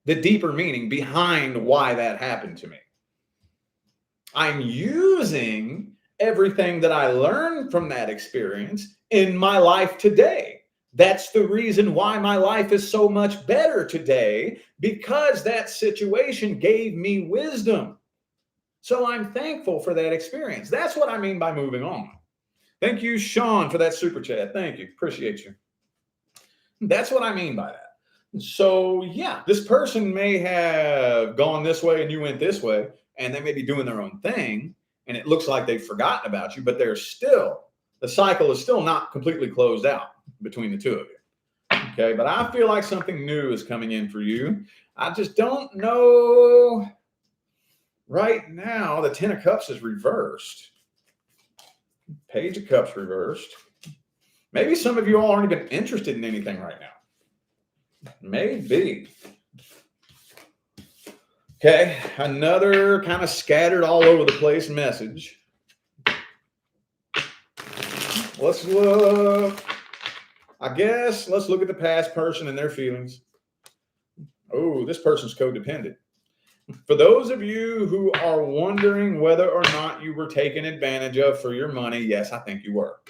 the deeper meaning behind why that happened to me. I'm using everything that I learned from that experience in my life today. That's the reason why my life is so much better today, because that situation gave me wisdom. So I'm thankful for that experience. That's what I mean by moving on. Thank you, Sean, for that super chat. Thank you. Appreciate you. That's what I mean by that. So yeah, this person may have gone this way and you went this way, and they may be doing their own thing, and it looks like they've forgotten about you, but the cycle is still not completely closed out between the two of you. Okay, but I feel like something new is coming in for you. I just don't know right now. The 10 of Cups is reversed. Page of Cups reversed. Maybe some of you all aren't even interested in anything right now. Maybe. Okay, another kind of scattered all over the place message. Let's look. Let's look at the past person and their feelings. Oh, this person's codependent. For those of you who are wondering whether or not you were taken advantage of for your money, yes, I think you were.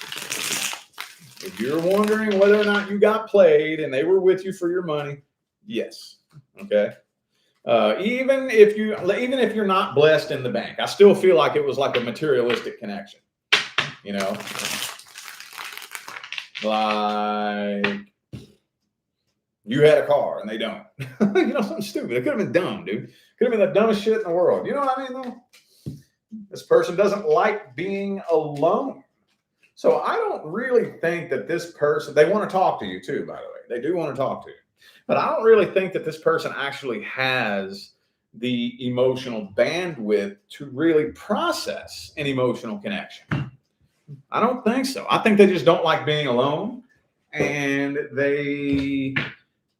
If you're wondering whether or not you got played and they were with you for your money, yes. Okay. Even if you're not blessed in the bank, I still feel like it was like a materialistic connection. Like you had a car and they don't. Something stupid. It could have been dumb, dude. Could have been the dumbest shit in the world. You know what I mean, though? This person doesn't like being alone. So I don't really think that this person, they want to talk to you too, by the way. They do want to talk to you. But I don't really think that this person actually has the emotional bandwidth to really process an emotional connection. I don't think so. I think they just don't like being alone. And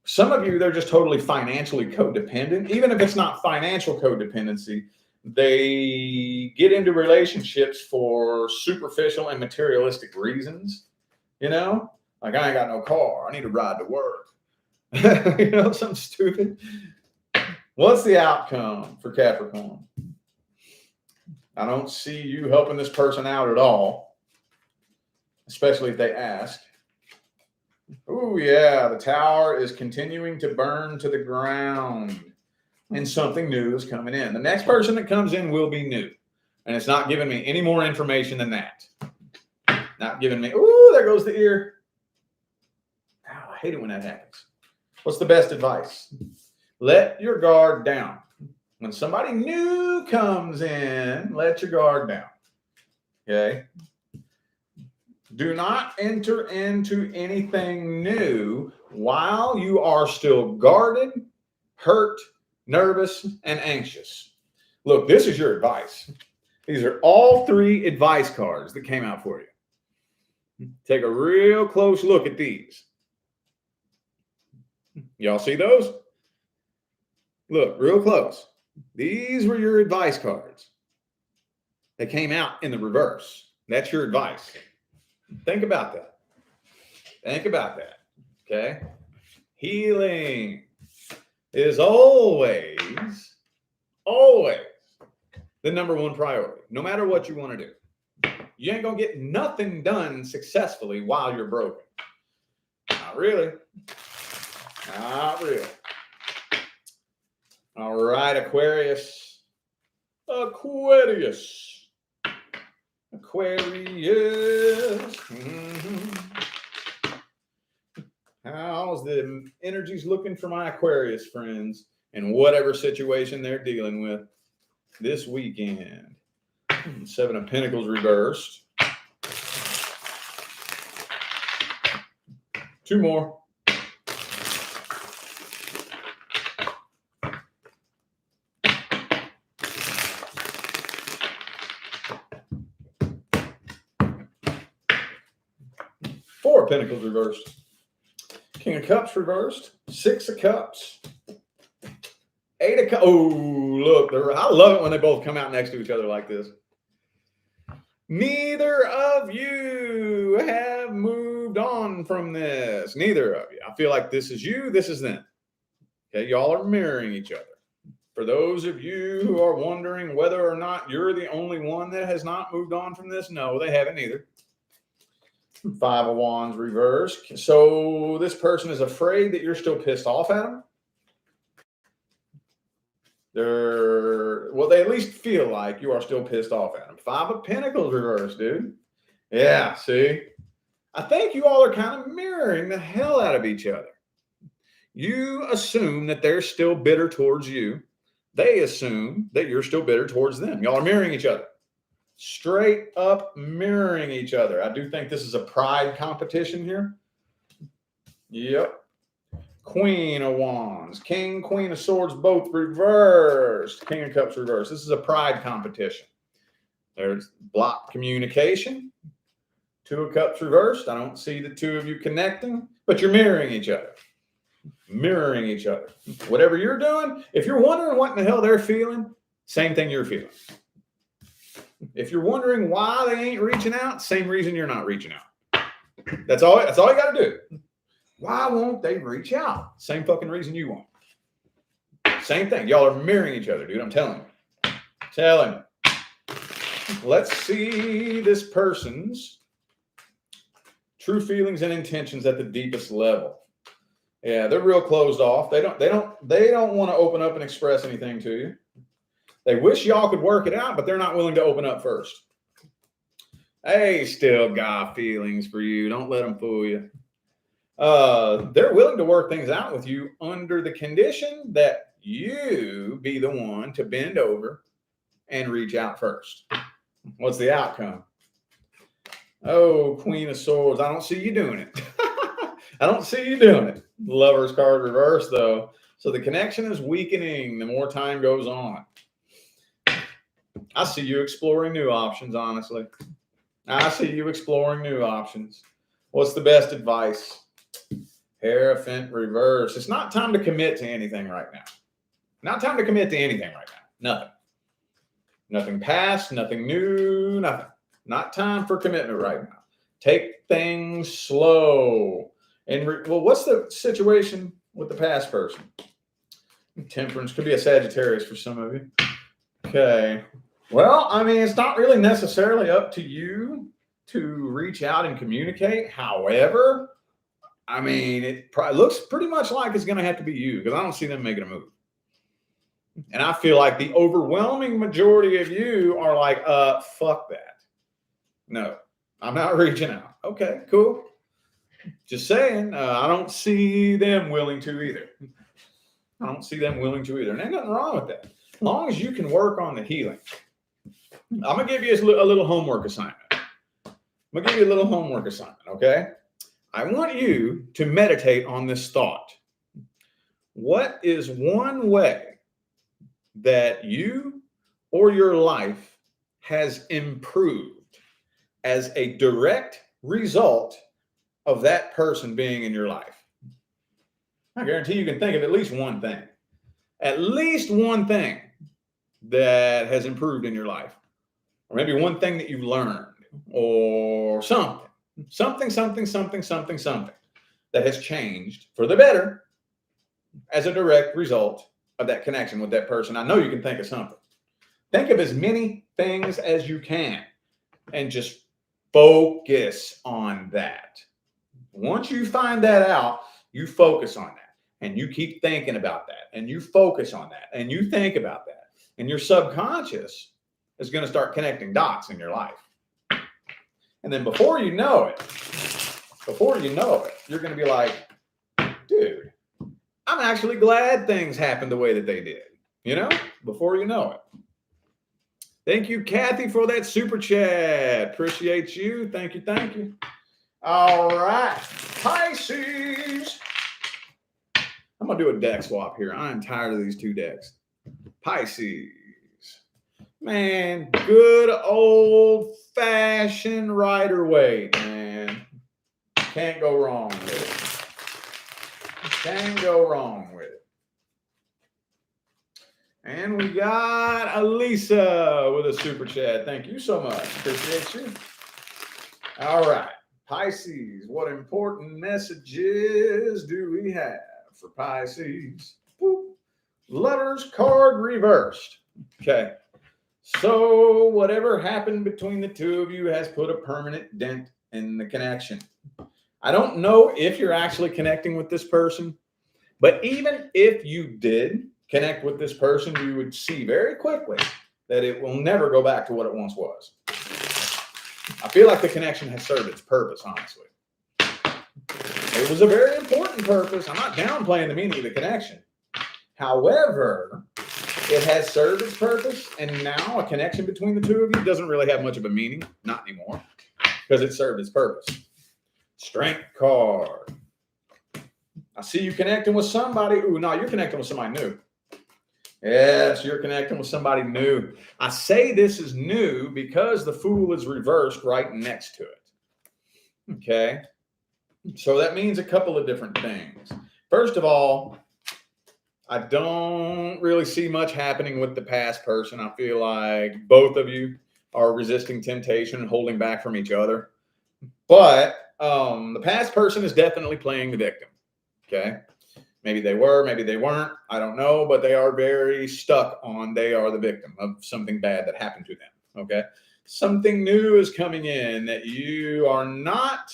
some of you, they're just totally financially codependent. Even if it's not financial codependency, they get into relationships for superficial and materialistic reasons. Like I ain't got no car. I need to ride to work. Something stupid. What's the outcome for Capricorn? I don't see you helping this person out at all, especially if they ask. Oh, yeah, the Tower is continuing to burn to the ground, and something new is coming in. The next person that comes in will be new, and it's not giving me any more information than that. Not giving me, ooh, there goes the ear. Ow, I hate it when that happens. What's the best advice? Let your guard down. When somebody new comes in, let your guard down. Okay? Do not enter into anything new while you are still guarded, hurt, nervous, and anxious. Look, this is your advice. These are all 3 advice cards that came out for you. Take a real close look at these. Y'all see those? Look, real close. These were your advice cards. They came out in the reverse. That's your advice. Think about that. Think about that. Okay. Healing is always the number one priority, no matter what you want to do. You ain't going to get nothing done successfully while you're broken. Not really. Not really. All right, Aquarius. Aquarius. Mm-hmm. How's the energies looking for my Aquarius friends in whatever situation they're dealing with this weekend? Seven of Pentacles reversed. Two more. Four of Pentacles reversed. King of Cups reversed. Six of Cups. Eight of Cups. Oh, look. I love it when they both come out next to each other like this. Neither of you have moved on from this. Neither of you. I feel like this is you, this is them. Okay, y'all are mirroring each other. For those of you who are wondering whether or not you're the only one that has not moved on from this, no, they haven't either. Five of Wands reversed. So this person is afraid that you're still pissed off at them. They at least feel like you are still pissed off at them. Five of Pentacles reversed, dude. Yeah, see? I think you all are kind of mirroring the hell out of each other. You assume that they're still bitter towards you. They assume that you're still bitter towards them. Y'all are mirroring each other. Straight up mirroring each other. I do think this is a pride competition here. Yep. Queen of Wands, King, Queen of Swords, both reversed. King of Cups reversed. This is a pride competition. There's blocked communication. Two of Cups reversed. I don't see the two of you connecting, but you're mirroring each other. Mirroring each other. Whatever you're doing, if you're wondering what in the hell they're feeling, same thing you're feeling. If you're wondering why they ain't reaching out, same reason you're not reaching out. That's all you got to do. Why won't they reach out? Same fucking reason you won't. Same thing. Y'all are mirroring each other, dude. I'm telling you. Telling you. Let's see this person's true feelings and intentions at the deepest level. Yeah, they're real closed off. They don't want to open up and express anything to you. They wish y'all could work it out, but they're not willing to open up first. They still got feelings for you. Don't let them fool you. They're willing to work things out with you under the condition that you be the one to bend over and reach out first. What's the outcome? Oh, Queen of Swords. I don't see you doing it. I don't see you doing it. Lover's card reversed, though. So the connection is weakening the more time goes on. I see you exploring new options, honestly. I see you exploring new options. What's the best advice? Hierophant reverse. It's not time to commit to anything right now. Not time to commit to anything right now. Nothing. Nothing past, nothing new, nothing. Not time for commitment right now. Take things slow. And what's the situation with the past person? Temperance. Could be a Sagittarius for some of you. Okay. Well, I mean, it's not really necessarily up to you to reach out and communicate. However, I mean, it looks pretty much like it's going to have to be you because I don't see them making a move. And I feel like the overwhelming majority of you are like, fuck that. No, I'm not reaching out. Okay, cool. Just saying, I don't see them willing to either. I don't see them willing to either. And there's nothing wrong with that. As long as you can work on the healing. I'm going to give you a little homework assignment. Okay? I want you to meditate on this thought. What is one way that you or your life has improved as a direct result of that person being in your life? I guarantee you can think of at least one thing. At least one thing that has improved in your life. Or maybe one thing that you've learned or something. Something that has changed for the better as a direct result of that connection with that person. I know you can think of something. Think of as many things as you can and just focus on that. Once you find that out, you focus on that and you keep thinking about that and you focus on that and you think about that. And your subconscious is going to start connecting dots in your life. And then before you know it, you're going to be like, dude, I'm actually glad things happened the way that they did, before you know it. Thank you, Kathy, for that super chat. Appreciate you. Thank you. All right, Pisces. I'm going to do a deck swap here. I'm tired of these two decks. Pisces. Man, good old-fashioned Rider-Waite, man. Can't go wrong with it. Can't go wrong with it. And we got Elisa with a super chat. Thank you so much. Appreciate you. All right. Pisces, what important messages do we have for Pisces? Woo. Lovers card reversed. Okay. So whatever happened between the two of you has put a permanent dent in the connection. I don't know if you're actually connecting with this person, but even if you did connect with this person, you would see very quickly that it will never go back to what it once was. I feel like the connection has served its purpose, honestly. It was a very important purpose. I'm not downplaying the meaning of the connection. However, it has served its purpose, and now a connection between the two of you doesn't really have much of a meaning. Not anymore, because it served its purpose. Strength card. I see you connecting with somebody. Ooh, no, you're connecting with somebody new. Yes, you're connecting with somebody new. I say this is new because the Fool is reversed right next to it. Okay. So that means a couple of different things. First of all, I don't really see much happening with the past person. I feel like both of you are resisting temptation and holding back from each other. But the past person is definitely playing the victim. Okay. Maybe they were, maybe they weren't. I don't know, but they are very stuck on they are the victim of something bad that happened to them. Okay. Something new is coming in that you are not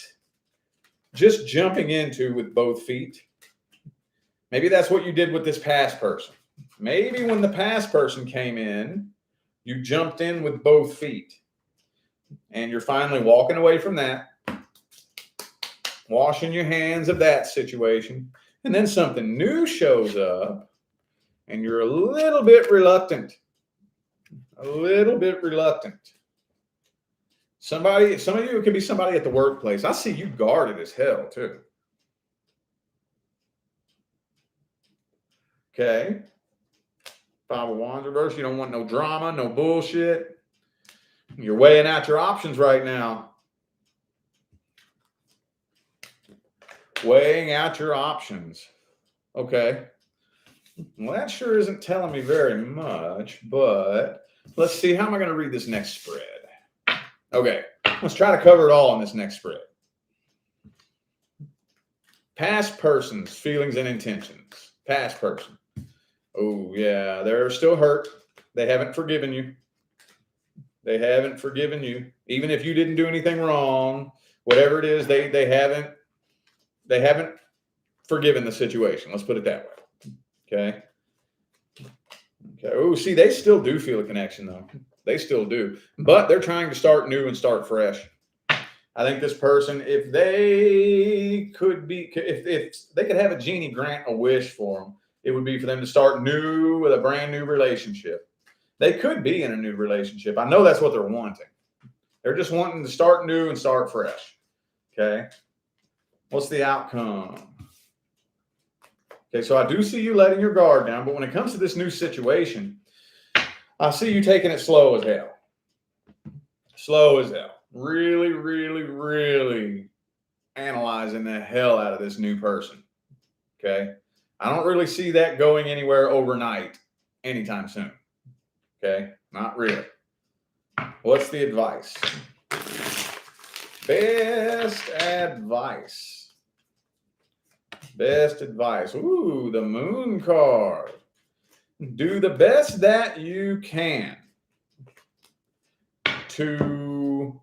just jumping into with both feet. Maybe that's what you did with this past person. Maybe when the past person came in, you jumped in with both feet. And you're finally walking away from that, washing your hands of that situation. And then something new shows up, and you're a little bit reluctant. A little bit reluctant. Some of you, it could be somebody at the workplace. I see you guarded as hell, too. Okay. Five of Wands reverse. You don't want no drama, no bullshit. You're weighing out your options right now. Weighing out your options. Okay. Well, that sure isn't telling me very much, but let's see. How am I going to read this next spread? Okay. Let's try to cover it all in this next spread. Past person's feelings and intentions. Past person. Oh, yeah. They're still hurt. They haven't forgiven you. They haven't forgiven you. Even if you didn't do anything wrong, whatever it is, they haven't forgiven the situation. Let's put it that way. Okay. Okay. Oh, see, they still do feel a connection, though. They still do. But they're trying to start new and start fresh. I think this person, if they could have a genie grant a wish for them, it would be for them to start new with a brand new relationship. They could be in a new relationship. I know that's what they're wanting. They're just wanting to start new and start fresh. Okay. What's the outcome? Okay, so I do see you letting your guard down, but when it comes to this new situation, I see you taking it slow as hell. Slow as hell. Really, really, really analyzing the hell out of this new person. Okay. I don't really see that going anywhere overnight anytime soon. Okay. Not really. What's the advice? Best advice. Best advice. Ooh, the Moon card. Do the best that you can to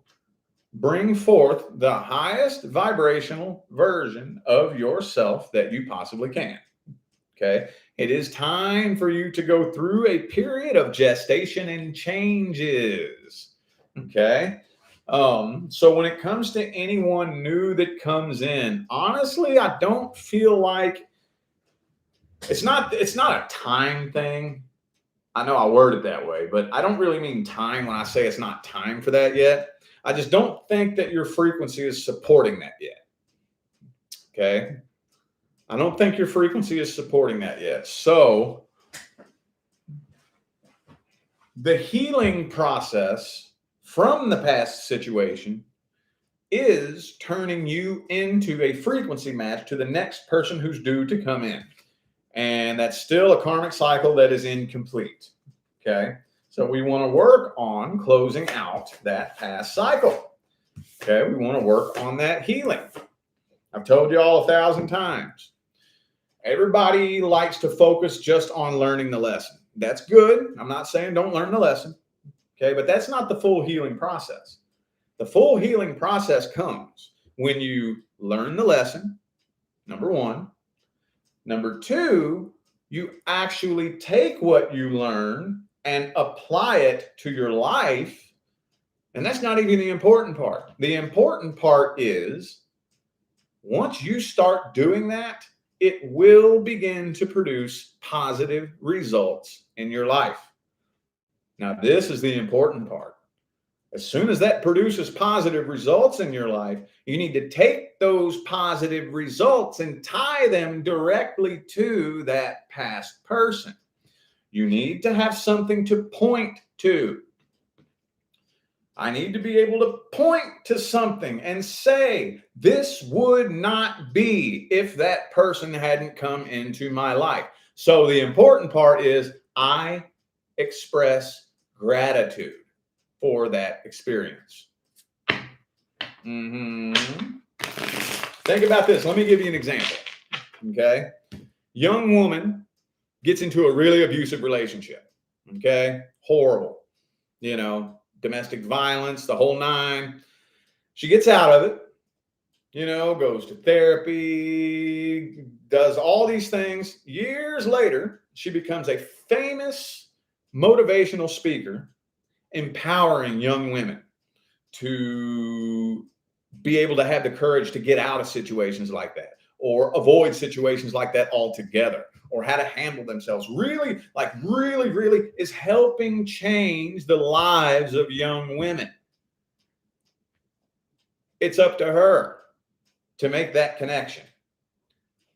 bring forth the highest vibrational version of yourself that you possibly can. Okay. It is time for you to go through a period of gestation and changes. Okay. So when it comes to anyone new that comes in, honestly, I don't feel like it's not a time thing. I know I word it that way, but I don't really mean time when I say it's not time for that yet. I just don't think that your frequency is supporting that yet. Okay. I don't think your frequency is supporting that yet. So the healing process from the past situation is turning you into a frequency match to the next person who's due to come in. And that's still a karmic cycle that is incomplete. Okay. So we want to work on closing out that past cycle. Okay. We want to work on that healing. I've told you all 1,000 times. Everybody likes to focus just on learning the lesson. That's good. I'm not saying don't learn the lesson. Okay. But that's not the full healing process. The full healing process comes when you learn the lesson, number one. Number two, you actually take what you learn and apply it to your life. And that's not even the important part. The important part is once you start doing that, it will begin to produce positive results in your life. Now, this is the important part. As soon as that produces positive results in your life, you need to take those positive results and tie them directly to that past person. You need to have something to point to. I need to be able to point to something and say, this would not be if that person hadn't come into my life. So the important part is I express gratitude for that experience. Think about this. Let me give you an example. Okay. Young woman gets into a really abusive relationship. Okay. Horrible. You know, domestic violence, the whole nine. She gets out of it, you know, goes to therapy, does all these things. Years later, she becomes a famous motivational speaker, empowering young women to be able to have the courage to get out of situations like that or avoid situations like that altogether or how to handle themselves. Really is helping change the lives of young women. It's up to her to make that connection.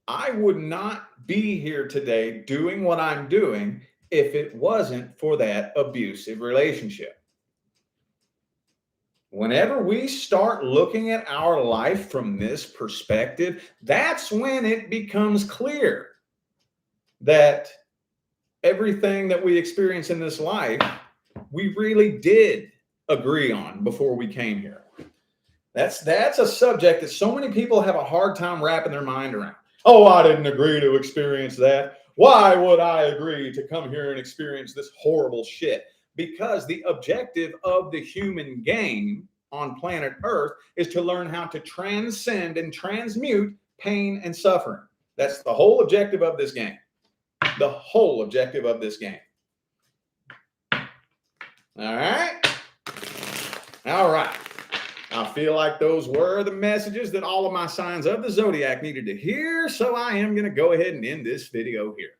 I would not be here today doing what I'm doing if it wasn't for that abusive relationship. Whenever we start looking at our life from this perspective, that's when it becomes clear that everything that we experience in this life, we really did agree on before we came here. That's a subject that so many people have a hard time wrapping their mind around. Oh, I didn't agree to experience that. Why would I agree to come here and experience this horrible shit? Because the objective of the human game on planet Earth is to learn how to transcend and transmute pain and suffering. That's the whole objective of this game. The whole objective of this game. All right. All right. I feel like those were the messages that all of my signs of the zodiac needed to hear. So I am going to go ahead and end this video here.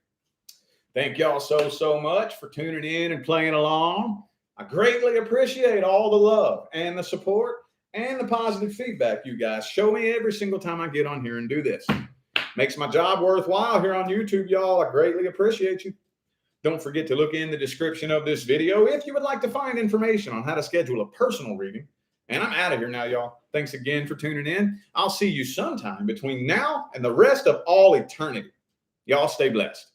Thank y'all so much for tuning in and playing along. I greatly appreciate all the love and the support and the positive feedback you guys show me every single time I get on here and do this. Makes my job worthwhile here on YouTube, y'all. I greatly appreciate you. Don't forget to look in the description of this video if you would like to find information on how to schedule a personal reading. And I'm out of here now, y'all. Thanks again for tuning in. I'll see you sometime between now and the rest of all eternity. Y'all stay blessed.